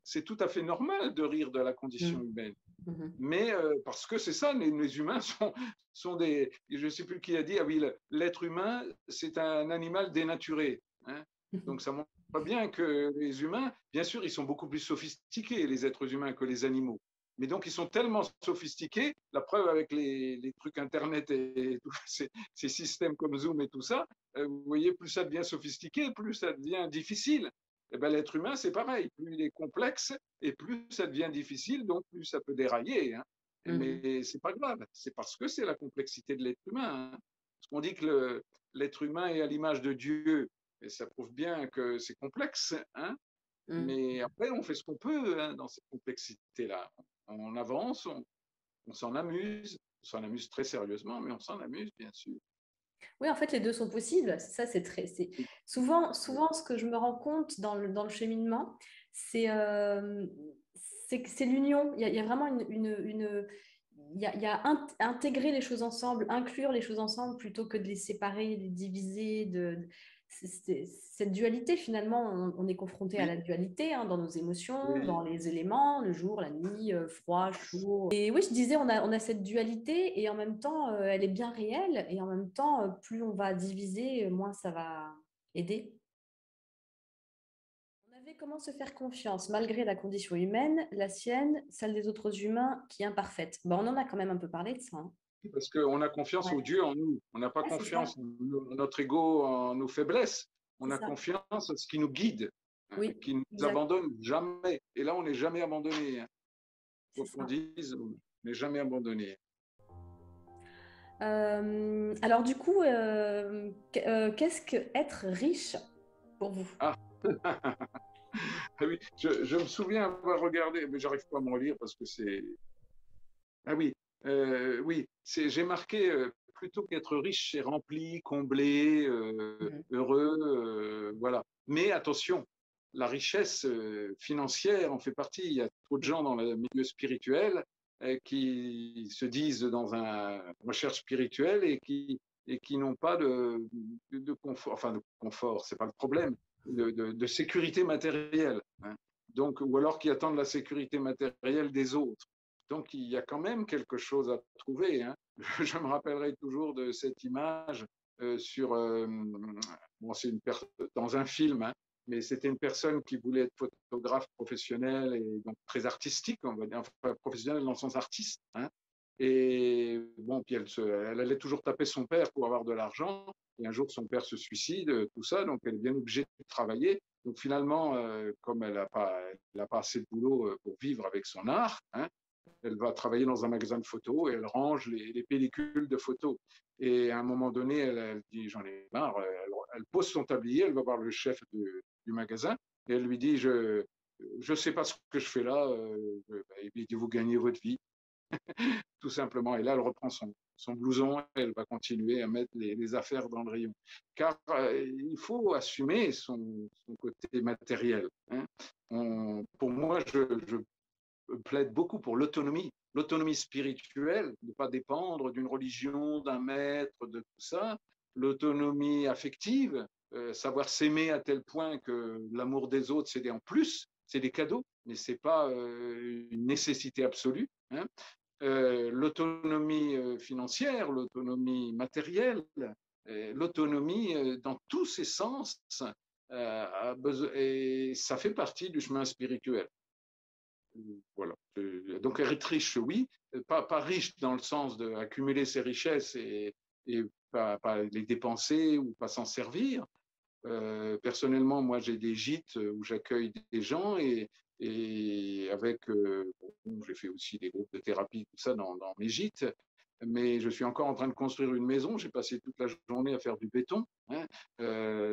C'est tout à fait normal de rire de la condition Mm. humaine. Mhm. Mais parce que c'est ça, les humains sont des, je ne sais plus qui a dit, ah oui, l'être humain, c'est un animal dénaturé. Hein. Donc ça montre bien que les humains, bien sûr, ils sont beaucoup plus sophistiqués, les êtres humains, que les animaux. Mais donc ils sont tellement sophistiqués, la preuve avec les trucs Internet et tous ces systèmes comme Zoom et tout ça, vous voyez, plus ça devient sophistiqué, plus ça devient difficile. Eh ben, l'être humain, c'est pareil, plus il est complexe, et plus ça devient difficile, donc plus ça peut dérailler. Hein. Mhm. Mais c'est pas grave, c'est parce que c'est la complexité de l'être humain. Hein. Parce qu'on dit que l'être humain est à l'image de Dieu, et ça prouve bien que c'est complexe. Hein. Mhm. Mais après, on fait ce qu'on peut hein, dans cette complexité-là. On avance, on s'en amuse très sérieusement, mais on s'en amuse, bien sûr. Oui, en fait, les deux sont possibles. Ça, souvent ce que je me rends compte dans le cheminement, c'est que c'est l'union. Il y a vraiment il y a intégrer les choses ensemble, inclure les choses ensemble plutôt que de les séparer, de les diviser. Cette dualité, finalement, on est confronté à Oui, la dualité hein, dans nos émotions, oui, dans les éléments, le jour, la nuit, froid, chaud. Et oui, je disais, on a cette dualité et en même temps, elle est bien réelle et en même temps, plus on va diviser, moins ça va aider. On avait comment se faire confiance malgré la condition humaine, la sienne, celle des autres humains qui est imparfaite. Ben, on en a quand même un peu parlé de ça. Hein. parce qu'on a confiance Ouais, au Dieu en nous. On n'a pas ouais c'est ça. confiance en notre ego, en nos faiblesses. C'est On a ça. confiance en ce qui nous guide, hein, Oui, qui ne nous exact. abandonne jamais. Et là, on n'est jamais abandonné. Hein. C'est Quoi qu'on ça. dise, on n'est jamais abandonné. Alors du coup, qu'est-ce que être riche pour vous? Ah, ah oui, je me souviens avoir regardé, mais j'arrive pas à m'en lire parce que c'est. Ah oui, oui, j'ai marqué plutôt qu'être riche, c'est rempli, comblé, Mhm. heureux, voilà. Mais attention, la richesse financière en fait partie. Il y a trop de gens dans le milieu spirituel qui se disent dans une recherche spirituelle et qui n'ont pas de confort, enfin de confort, c'est pas le problème, de sécurité matérielle. Hein. Donc, ou alors qui attendent la sécurité matérielle des autres. Donc, il y a quand même quelque chose à trouver. Hein. Je me rappellerai toujours de cette image sur, bon, dans un film, hein, mais c'était une personne qui voulait être photographe professionnel et donc très artistique, on va dire, enfin, professionnel dans le sens artiste. Hein. Et bon, puis elle allait toujours taper son père pour avoir de l'argent. Et un jour, son père se suicide, tout ça, donc elle est bien obligée de travailler. Donc finalement, comme elle n'a pas assez de boulot pour vivre avec son art, hein, elle va travailler dans un magasin de photos et elle range les pellicules de photos. Et à un moment donné, elle dit j'en ai marre. Elle pose son tablier, elle va voir le chef du magasin et elle lui dit je sais pas ce que je fais là. Et il dit vous gagnez votre vie tout simplement. Et là, elle reprend son blouson et elle va continuer à mettre les affaires dans le rayon. Car il faut assumer son côté matériel. Hein. Pour moi, je plaide beaucoup pour l'autonomie spirituelle, de ne pas dépendre d'une religion, d'un maître, de tout ça, l'autonomie affective, savoir s'aimer à tel point que l'amour des autres, c'est des en plus, c'est des cadeaux, mais ce n'est pas une nécessité absolue. Hein. L'autonomie financière, l'autonomie matérielle, l'autonomie dans tous ses sens, et ça fait partie du chemin spirituel. Voilà. Donc être riche, oui, pas riche dans le sens d'accumuler ses richesses et pas les dépenser ou pas s'en servir. Personnellement, moi, j'ai des gîtes où j'accueille des gens et avec, bon, j'ai fait aussi des groupes de thérapie, tout ça dans mes gîtes. mais je suis encore en train de construire une maison. J'ai passé toute la journée à faire du béton, hein.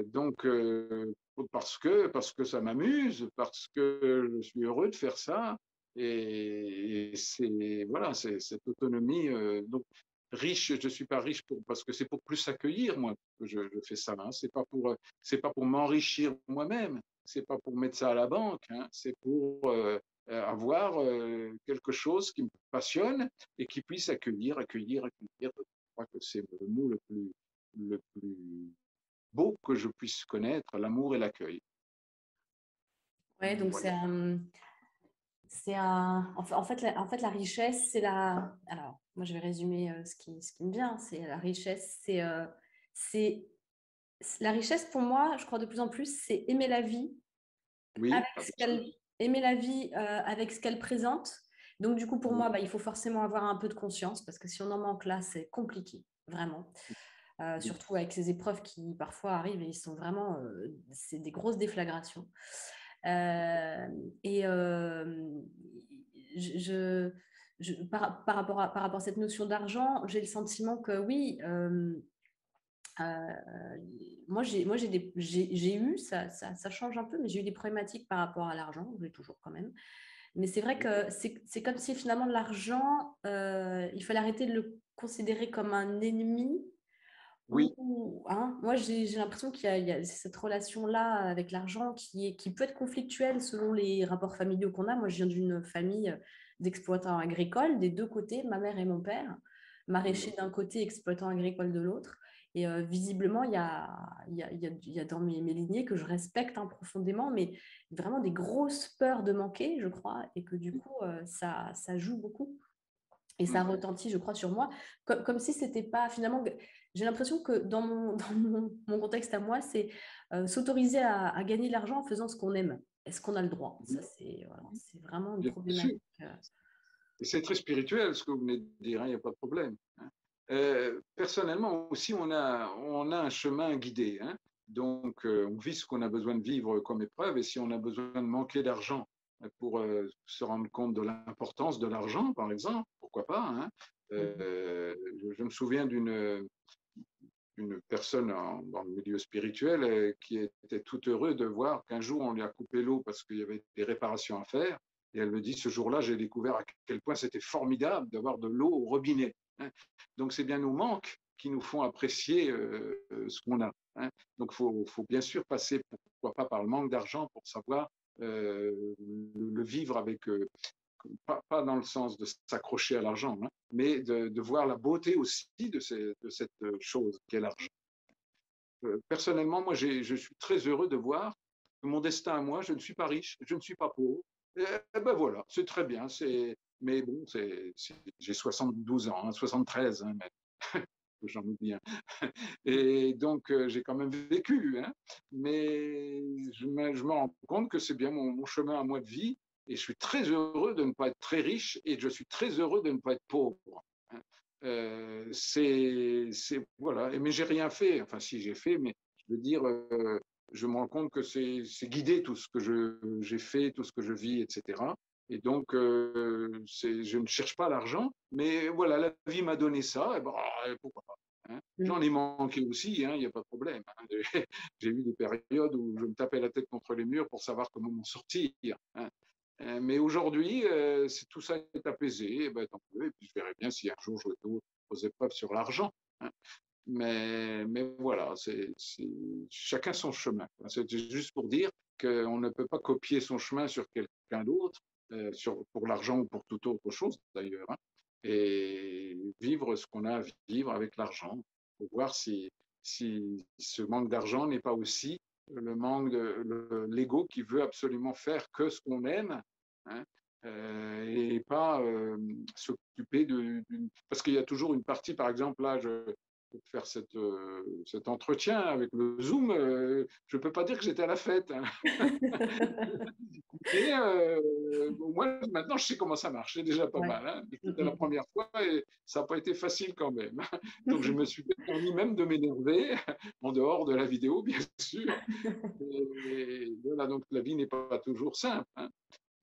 Donc, parce que ça m'amuse, parce que je suis heureux de faire ça. Et c'est voilà, c'est cette autonomie. Donc, riche, je suis pas riche parce que c'est pour plus accueillir moi que je fais ça. Hein. C'est pas pour m'enrichir moi-même. C'est pas pour mettre ça à la banque. Hein. C'est pour avoir quelque chose qui me passionne et qui puisse accueillir, accueillir, accueillir. Je crois que c'est le mot le plus beau que je puisse connaître, l'amour et l'accueil. Ouais, donc Voilà. en fait, la richesse, c'est la. Alors, moi, je vais résumer ce qui me vient. C'est la richesse, c'est la richesse pour moi. Je crois de plus en plus, c'est aimer la vie avec Oui, ce avec ça. qu'elle aimer la vie avec ce qu'elle présente. Donc, du coup, pour moi, bah, il faut forcément avoir un peu de conscience parce que si on en manque là, c'est compliqué, vraiment. Surtout avec ces épreuves qui parfois arrivent et ils sont vraiment, c'est des grosses déflagrations. Euh, et je, par rapport à cette notion d'argent, j'ai le sentiment que oui, euh, j'ai eu, ça change un peu, mais j'ai eu des problématiques par rapport à l'argent, j'ai toujours quand même. Mais c'est vrai que c'est comme si finalement l'argent, il fallait arrêter de le considérer comme un ennemi. Oui, Hein, moi, j'ai l'impression il y a cette relation-là avec l'argent qui peut être conflictuelle selon les rapports familiaux qu'on a. Moi, je viens d'une famille d'exploitants agricoles, des deux côtés, ma mère et mon père, maraîcher d'un côté, exploitant agricole de l'autre. Et visiblement, il y a dans mes lignées que je respecte hein, profondément, mais vraiment des grosses peurs de manquer, je crois, et que du coup, ça joue beaucoup. Et ça retentit, je crois, sur moi, comme si c'était pas finalement. J'ai l'impression que dans mon contexte à moi, c'est s'autoriser à gagner de l'argent en faisant ce qu'on aime. Est-ce qu'on a le droit? Ça, c'est voilà, c'est vraiment une bien sûr. problématique. Et c'est très spirituel ce que vous venez de dire, hein, il n'y a pas de problème. Hein. Personnellement aussi, on a un chemin guidé. Hein. Donc, on vit ce qu'on a besoin de vivre comme épreuve. Et si on a besoin de manquer d'argent pour se rendre compte de l'importance de l'argent, par exemple, pourquoi pas. Hein. Je me souviens d'une personne dans le milieu spirituel qui était tout heureux de voir qu'un jour on lui a coupé l'eau parce qu'il y avait des réparations à faire. Et elle me dit, ce jour-là, j'ai découvert à quel point c'était formidable d'avoir de l'eau au robinet. Hein. Donc c'est bien nos manques qui nous font apprécier ce qu'on a. Hein. Donc faut bien sûr passer, pourquoi pas par le manque d'argent pour savoir le vivre avec pas dans le sens de s'accrocher à l'argent, hein, mais de voir la beauté aussi de cette chose qu'est l'argent. Personnellement, moi, je suis très heureux de voir que mon destin à moi, je ne suis pas riche, je ne suis pas pauvre. Et ben voilà, c'est très bien. Mais bon, j'ai 72 ans, hein, 73, hein, mais j'en oublie un. Et donc, j'ai quand même vécu. Hein, mais je me rends compte que c'est bien mon chemin à moi de vie. Et je suis très heureux de ne pas être très riche et je suis très heureux de ne pas être pauvre. Hein. Voilà. Mais j'ai rien fait. Enfin, si j'ai fait, mais je veux dire, je me rends compte que c'est guidé tout ce que j'ai fait, tout ce que je vis, etc. Et donc, je ne cherche pas l'argent, mais voilà, la vie m'a donné ça, et ben, pourquoi pas. Hein. J'en ai manqué aussi, il n'y a pas de problème. Hein. J'ai eu des périodes où je me tapais la tête contre les murs pour savoir comment m'en sortir. Hein. Mais aujourd'hui, tout ça est apaisé, et ben, tant mieux, et puis je verrai bien si un jour je dois aux épreuves sur l'argent. Hein. Mais voilà, chacun son chemin. C'est juste pour dire qu'on ne peut pas copier son chemin sur quelqu'un d'autre, pour l'argent ou pour toute autre chose d'ailleurs, hein, et vivre ce qu'on a à vivre avec l'argent, pour voir si ce manque d'argent n'est pas aussi le manque de l'ego qui veut absolument faire que ce qu'on aime, hein, et pas s'occuper parce qu'il y a toujours une partie, par exemple, là, pour faire cet entretien avec le Zoom, je ne peux pas dire que j'étais à la fête. Hein. Mais moi, maintenant, je sais comment ça marche. C'est déjà pas Ouais. mal. Hein. C'était la première fois et ça n'a pas été facile quand même. Donc, je me suis permis même de m'énerver, en dehors de la vidéo, bien sûr. Et voilà, donc la vie n'est pas toujours simple. Hein.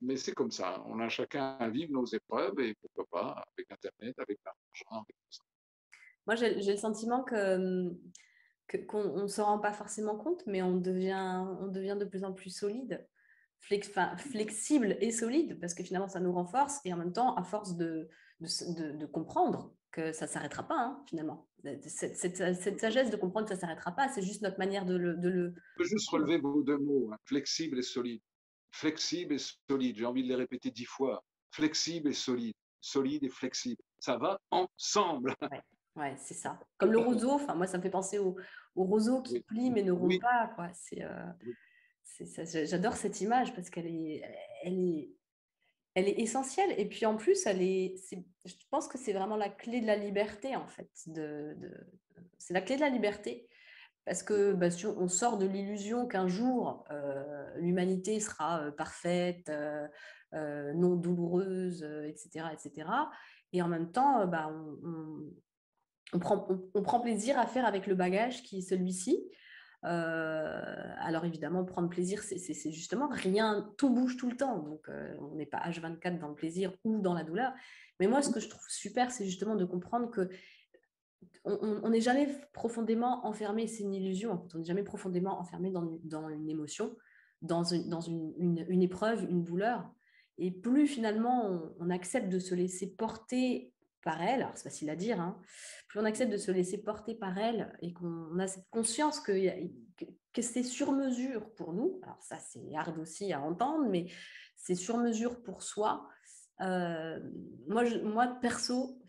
Mais c'est comme ça. On a chacun à vivre nos épreuves et pourquoi pas avec Internet, avec Moi, j'ai le sentiment qu'on ne se rend pas forcément compte, mais on devient de plus en plus solide, flexible et solide, parce que finalement, ça nous renforce, et en même temps, à force de comprendre que ça ne s'arrêtera pas, hein, finalement. Cette sagesse de comprendre que ça ne s'arrêtera pas, c'est juste notre manière de le... Je peux juste relever vos deux mots, hein, flexible et solide. Flexible et solide, j'ai envie de les répéter 10 fois. Flexible et solide, solide et flexible. Ça va ensemble. Ouais, c'est ça. Comme le roseau, enfin, moi, ça me fait penser au roseau qui Oui, plie mais ne rompt oui, pas, quoi. oui. J'adore cette image parce elle est essentielle. Et puis en plus, je pense que c'est vraiment la clé de la liberté, en fait. C'est la clé de la liberté. Parce que si on sort de l'illusion qu'un jour, l'humanité sera parfaite, non douloureuse, etc., etc. Et en même temps, on prend plaisir à faire avec le bagage qui est celui-ci. Alors évidemment, prendre plaisir, c'est justement rien, tout bouge tout le temps. Donc, on n'est pas H24 dans le plaisir ou dans la douleur. Mais moi, ce que je trouve super, c'est justement de comprendre que on n'est jamais profondément enfermé, c'est une illusion, en fait. On n'est jamais profondément enfermé dans une émotion, dans une épreuve, une douleur. Et plus finalement on accepte de se laisser porter par elle, alors c'est facile à dire, hein, plus on accepte de se laisser porter par elle et qu'on a cette conscience que c'est sur mesure pour nous, alors ça c'est hard aussi à entendre, mais c'est sur mesure pour soi. Moi, perso,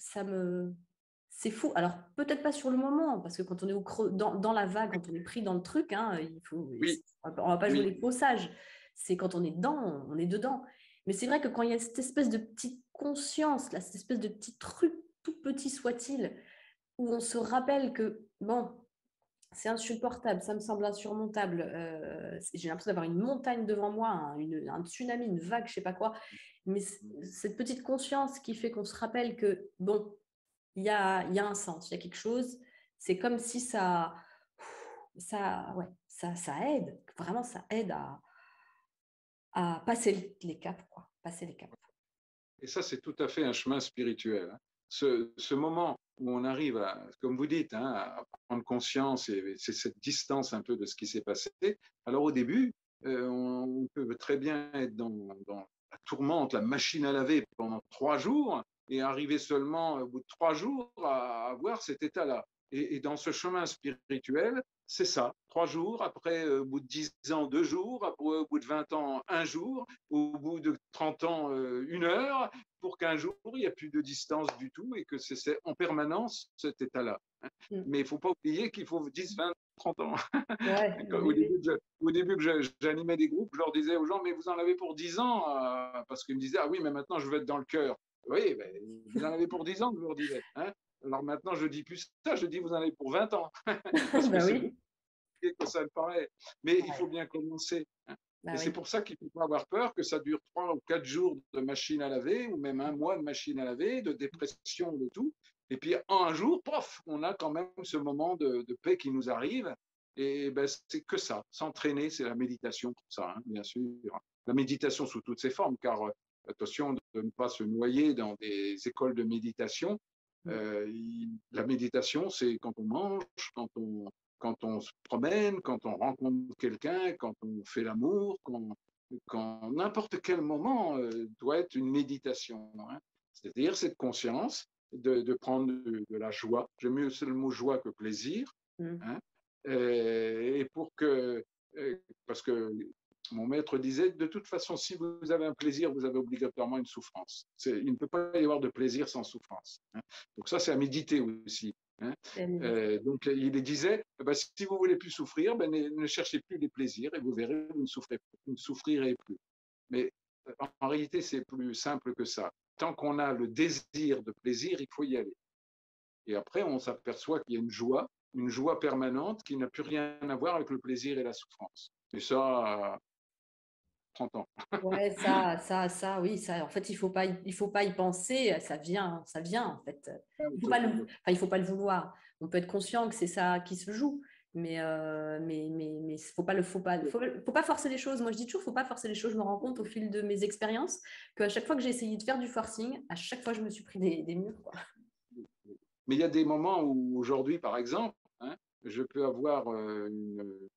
c'est fou. Alors, peut-être pas sur le moment, parce que quand on est dans la vague, quand on est pris dans le truc, hein, Oui, on va pas jouer oui. les faux sages. C'est quand on est dedans, on est dedans. Mais c'est vrai que quand il y a cette espèce de petite conscience, là, cette espèce de petit truc, tout petit soit-il, où on se rappelle que, bon, c'est insupportable, ça me semble insurmontable. J'ai l'impression d'avoir une montagne devant moi, un tsunami, une vague, je sais pas quoi. Mais cette petite conscience qui fait qu'on se rappelle que, bon, il y a un sens, il y a quelque chose. C'est comme si ça aide, vraiment ça aide à passer les caps, quoi, passer les caps. Et ça, c'est tout à fait un chemin spirituel, hein. Ce moment où on arrive à, comme vous dites, hein, à prendre conscience, et c'est cette distance un peu de ce qui s'est passé. Alors au début, on peut très bien être dans la tourmente, la machine à laver pendant 3 jours, et arriver seulement au bout de 3 jours à avoir cet état-là. Et dans ce chemin spirituel, c'est ça, 3 jours, après, au bout de 10 ans, 2 jours, après, au bout de 20 ans, 1 jour, au bout de 30 ans, 1 heure, pour qu'un jour, il n'y a plus de distance du tout et que c'est en permanence cet état-là. Mais il ne faut pas oublier qu'il faut 10, 20, 30 ans. Ouais, Au début que j'animais des groupes, je leur disais aux gens, mais vous en avez pour 10 ans, parce qu'ils me disaient, ah oui, mais maintenant je veux être dans le cœur. Oui, ben, vous en avez pour 10 ans, je leur disais. Hein. Alors maintenant, je dis plus ça, je dis vous en avez pour 20 ans. Parce que bah c'est oui. que ça le paraît. Mais il faut Ouais. bien commencer. Hein. Bah Et c'est oui. pour ça qu'il ne faut pas avoir peur que ça dure 3 ou 4 jours de machine à laver, ou même 1 mois de machine à laver, de dépression, de tout. Et puis en un jour, pof, on a quand même ce moment de paix qui nous arrive. Et ben, c'est que ça. S'entraîner, c'est la méditation pour ça, hein, bien sûr. La méditation sous toutes ses formes, car attention de ne pas se noyer dans des écoles de méditation. La méditation, c'est quand on mange, quand on se promène, quand on rencontre quelqu'un, quand on fait l'amour, quand n'importe quel moment doit être une méditation. Hein. C'est-à-dire cette conscience de prendre de la joie. J'aime mieux le mot joie que plaisir. Hein. Et parce que mon maître disait, de toute façon, si vous avez un plaisir, vous avez obligatoirement une souffrance. Il ne peut pas y avoir de plaisir sans souffrance. Hein. Donc ça, c'est à méditer aussi. Hein. Donc il disait, bah, si vous voulez plus souffrir, ben, ne cherchez plus les plaisirs et vous verrez, vous ne souffrirez plus. Mais en réalité, c'est plus simple que ça. Tant qu'on a le désir de plaisir, il faut y aller. Et après, on s'aperçoit qu'il y a une joie permanente qui n'a plus rien à voir avec le plaisir et la souffrance. Et ça, 30 ans. Ouais, oui, ça. En fait, il faut pas y penser. Ça vient, en fait. Il faut pas le vouloir. On peut être conscient que c'est ça qui se joue, mais faut pas forcer les choses. Moi, je dis toujours, faut pas forcer les choses. Je me rends compte au fil de mes expériences qu'à chaque fois que j'ai essayé de faire du forcing, à chaque fois, je me suis pris des murs, quoi. Mais il y a des moments où, aujourd'hui, par exemple, hein, je peux avoir une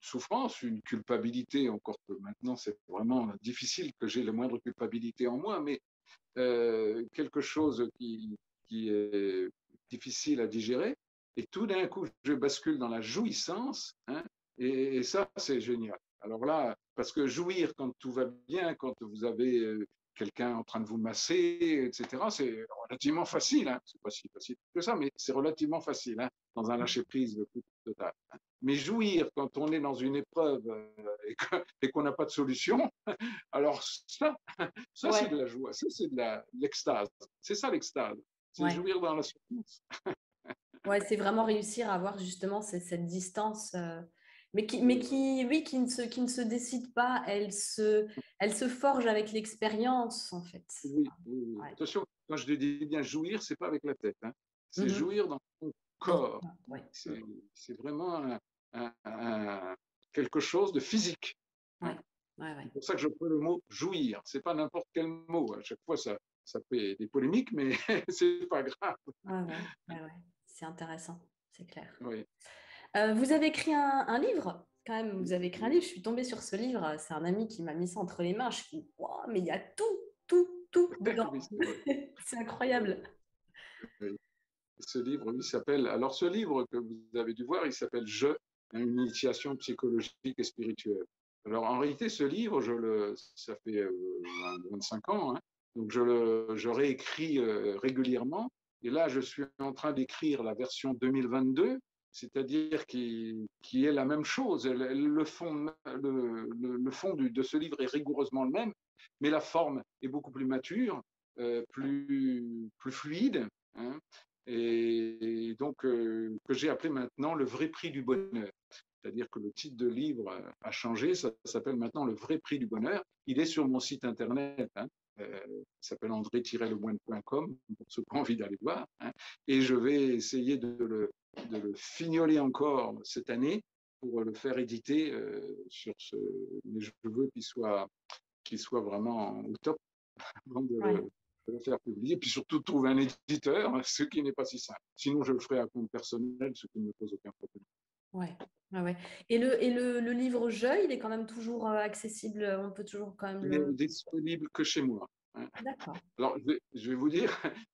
souffrance, une culpabilité, encore que maintenant c'est vraiment difficile que j'ai la moindre culpabilité en moi, mais quelque chose qui est difficile à digérer, et tout d'un coup je bascule dans la jouissance, hein, et ça c'est génial. Alors là, parce que jouir quand tout va bien, quand vous avez quelqu'un en train de vous masser, etc., c'est relativement facile, hein. C'est pas si facile que ça, mais c'est relativement facile, hein, dans un lâcher-prise le plus total. Mais jouir quand on est dans une épreuve et qu'on n'a pas de solution, alors ça c'est de Ouais, la joie, ça c'est de l'extase. C'est ça l'extase, c'est ouais. jouir dans la souffrance. Ouais, c'est vraiment réussir à avoir justement cette distance, Oui, oui, qui ne se décide pas, elle se forge avec l'expérience, en fait. oui, oui, oui. Ouais. Attention, quand je dis bien jouir, c'est pas avec la tête, hein. C'est Mhm. jouir dans son Dans ce corps. cas, ouais. C'est vraiment quelque chose de physique, Ouais, hein. ouais, ouais. C'est pour ça que je prends le mot jouir. C'est pas n'importe quel mot. À chaque fois, ça fait des polémiques, mais c'est pas grave. Ouais, ouais, ouais, ouais. C'est intéressant, c'est clair. Oui. Vous avez écrit un livre, quand même, vous avez écrit un livre. Je suis tombée sur ce livre, c'est un ami qui m'a mis ça entre les mains. Je suis, wow, mais il y a tout dedans. Oui, c'est vrai. C'est incroyable. Oui. Ce livre, il s'appelle. Alors, ce livre que vous avez dû voir, il s'appelle Je, une initiation psychologique et spirituelle. Alors, en réalité, ce livre, ça fait 25 ans, hein, donc je réécris régulièrement. Et là, je suis en train d'écrire la version 2022, c'est-à-dire qui est la même chose. Le fond, le fond de ce livre est rigoureusement le même, mais la forme est beaucoup plus mature, plus fluide, hein, et donc que j'ai appelé maintenant le vrai prix du bonheur. C'est-à-dire que le titre de livre a changé, ça s'appelle maintenant le vrai prix du bonheur. Il est sur mon site internet, hein, il s'appelle andré-lemoine.com pour ceux qui ont envie d'aller voir, hein, et je vais essayer de le fignoler encore cette année pour le faire éditer sur ce. Mais je veux qu'il soit vraiment au top avant Ouais. de le faire publier, puis surtout trouver un éditeur, ce qui n'est pas si simple. Sinon, je le ferai à compte personnel, ce qui ne me pose aucun problème. Ouais, ouais, ouais. Le livre Jeu, il est quand même toujours accessible, on peut toujours quand même Il est le... disponible que chez moi, hein. D'accord, Alors, je vais vous dire,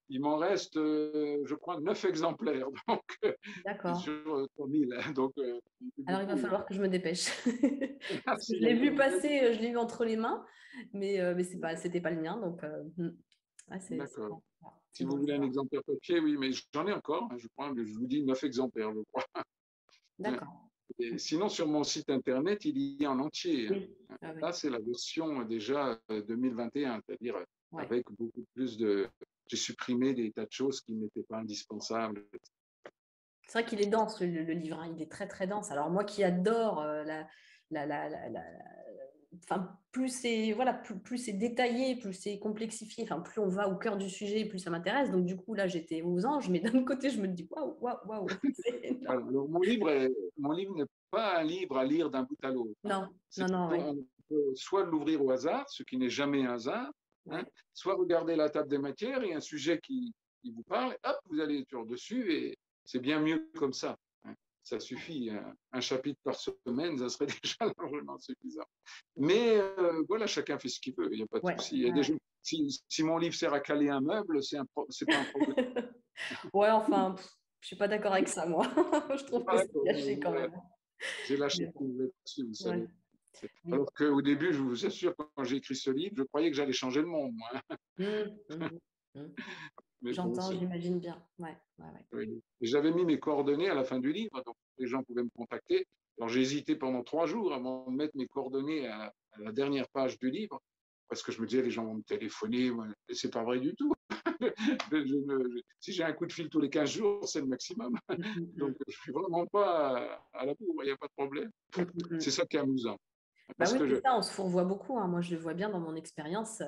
il m'en reste, je crois, 9 exemplaires donc, d'accord. sur 3000. Donc, Alors, il va beaucoup. falloir que je me dépêche. Parce que S'il je y a l'ai vu une passer, je l'ai eu entre les mains, mais c'était pas le mien, donc ouais, c'est D'accord. bon. C'est Si vous bon, voulez ça un va. exemplaire papier, oui, mais j'en ai encore, hein, je crois, mais je vous dis 9 exemplaires, je crois. D'accord. Et sinon, sur mon site internet, il y est en entier, hein. Oui, ah oui, Là, c'est la version déjà 2021, c'est-à-dire ouais. avec beaucoup plus de. J'ai supprimé des tas de choses qui n'étaient pas indispensables. C'est vrai qu'il est dense, le livre, hein. Il est très, très dense. Alors, moi qui adore la, la, la, la- enfin, plus c'est détaillé, plus c'est complexifié, enfin, plus on va au cœur du sujet, plus ça m'intéresse. Donc, du coup, là, j'étais aux anges, mais d'un autre côté, je me dis, waouh, waouh, waouh, c'est énorme. Voilà. Mon livre n'est pas un livre à lire d'un bout à l'autre, hein. Non, C'est non, non, plutôt, ouais. on peut soit l'ouvrir au hasard, ce qui n'est jamais un hasard, hein, Ouais. soit regarder la table des matières et un sujet qui vous parle, et hop, vous allez sur dessus et c'est bien mieux comme ça, hein. Ça suffit, un chapitre par semaine, ça serait déjà largement suffisant. Mais voilà, chacun fait ce qu'il veut, il n'y a pas de Ouais, souci. Il y a des ouais. gens, si mon livre sert à caler un meuble, c'est pas un problème. Ouais, enfin, je suis pas d'accord avec ça, moi. Je C'est trouve que pas c'est d'accord, gâché quand même. j'ai lâché Mais bon, prise là-dessus, vous ouais. savez. Oui. Alors qu'au début, je vous assure, quand j'ai écrit ce livre, je croyais que j'allais changer le monde, moi. Mmh. Mais bon, J'entends, j'imagine bien. Ouais, ouais, ouais. oui. J'avais mis mes coordonnées à la fin du livre, donc les gens pouvaient me contacter. Alors j'ai hésité pendant 3 jours avant de mettre mes coordonnées à la dernière page du livre, parce que je me disais, les gens vont me téléphoner, et c'est pas vrai du tout. Si j'ai un coup de fil tous les 15 jours, c'est le maximum. Donc je suis vraiment pas à la bourre, il n'y a pas de problème. Mmh, mmh, C'est mmh. ça qui est amusant. Bah Parce oui, que c'est ça, on se fourvoie beaucoup, hein. Moi, je le vois bien dans mon expérience.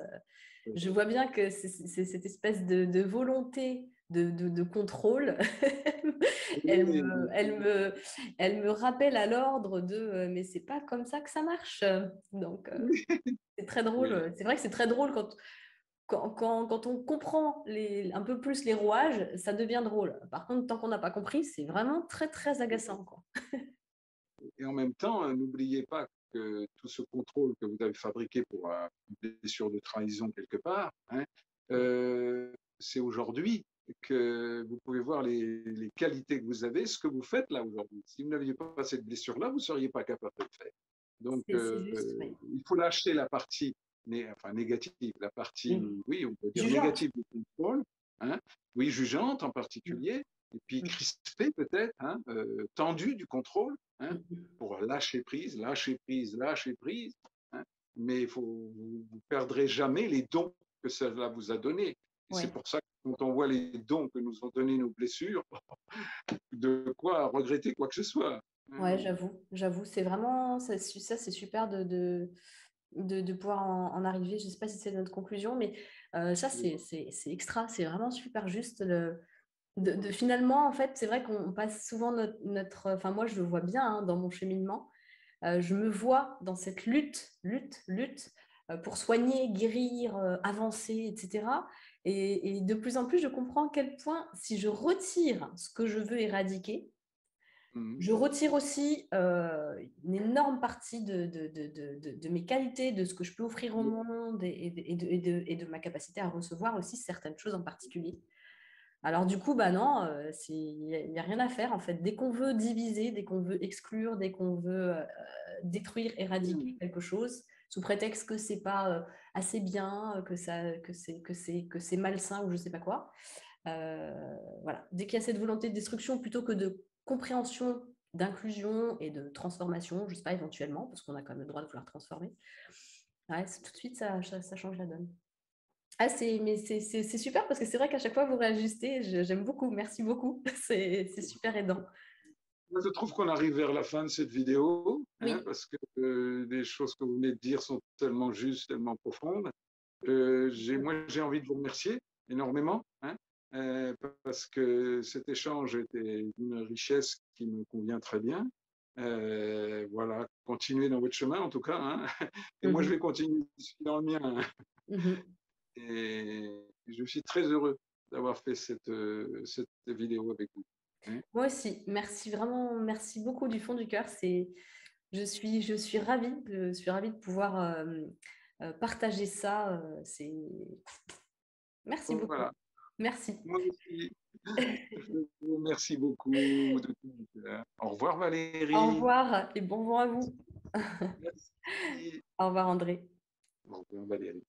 Je vois bien que c'est cette espèce de volonté de contrôle. Elle oui, me, elle me, elle me rappelle à l'ordre de mais c'est pas comme ça que ça marche. Donc, oui, c'est très oui, drôle. C'est vrai que c'est très drôle quand on comprend un peu plus les rouages, ça devient drôle. Par contre, tant qu'on n'a pas compris, c'est vraiment très, très agaçant, quoi. Et en même temps, n'oubliez pas que tout ce contrôle que vous avez fabriqué pour une blessure de trahison quelque part, hein, c'est aujourd'hui que vous pouvez voir les qualités que vous avez, ce que vous faites là aujourd'hui. Si vous n'aviez pas cette blessure-là, vous ne seriez pas capable de le faire. Donc, C'est juste, oui. il faut lâcher la partie négative, la partie, Oui. oui, on peut dire Jugeante. négative du contrôle, hein, oui, jugeante en particulier, et puis crispée peut-être, hein, tendue du contrôle, hein, pour lâcher prise, lâcher prise, lâcher prise, hein, mais vous ne perdrez jamais les dons que cela vous a donnés. Oui. C'est pour ça que quand on voit les dons que nous ont donnés nos blessures, de quoi regretter quoi que ce soit. Ouais, j'avoue, c'est vraiment, ça c'est super de pouvoir en arriver. Je ne sais pas si c'est notre conclusion, mais ça, c'est extra, c'est vraiment super juste. Finalement, en fait, c'est vrai qu'on passe souvent enfin, moi, je le vois bien hein, dans mon cheminement. Je me vois dans cette lutte pour soigner, guérir, avancer, etc. Et de plus en plus, je comprends à quel point, si je retire ce que je veux éradiquer, je retire aussi une énorme partie de mes qualités, de ce que je peux offrir au monde et de ma capacité à recevoir aussi certaines choses en particulier. Alors du coup, bah non, il n'y a rien à faire en fait. Dès qu'on veut diviser, dès qu'on veut exclure, dès qu'on veut détruire, éradiquer quelque chose, sous prétexte que c'est pas assez bien, que c'est malsain ou je sais pas quoi. Voilà. Dès qu'il y a cette volonté de destruction plutôt que de compréhension, d'inclusion et de transformation, je sais pas, éventuellement, parce qu'on a quand même le droit de vouloir transformer, ouais, tout de suite, ça change la donne. Ah, c'est super parce que c'est vrai qu'à chaque fois, vous réajustez. J'aime beaucoup. Merci beaucoup. C'est super aidant. Moi, je trouve qu'on arrive vers la fin de cette vidéo, hein, Oui. parce que les choses que vous venez de dire sont tellement justes, tellement profondes. Moi, j'ai envie de vous remercier énormément, hein, parce que cet échange était d'une richesse qui me convient très bien. Voilà, continuez dans votre chemin en tout cas, hein, et moi je vais continuer dans le mien. Et je suis très heureux d'avoir fait cette vidéo avec vous. Hein. Moi aussi. Merci vraiment. Merci beaucoup du fond du cœur. Je suis ravie. Je suis ravie de pouvoir partager ça. Merci beaucoup. Voilà. Merci. Moi aussi. Je vous remercie beaucoup de tout cœur. Au revoir Valérie. Au revoir et bon vent à vous. Merci. Au revoir André. Au revoir Valérie.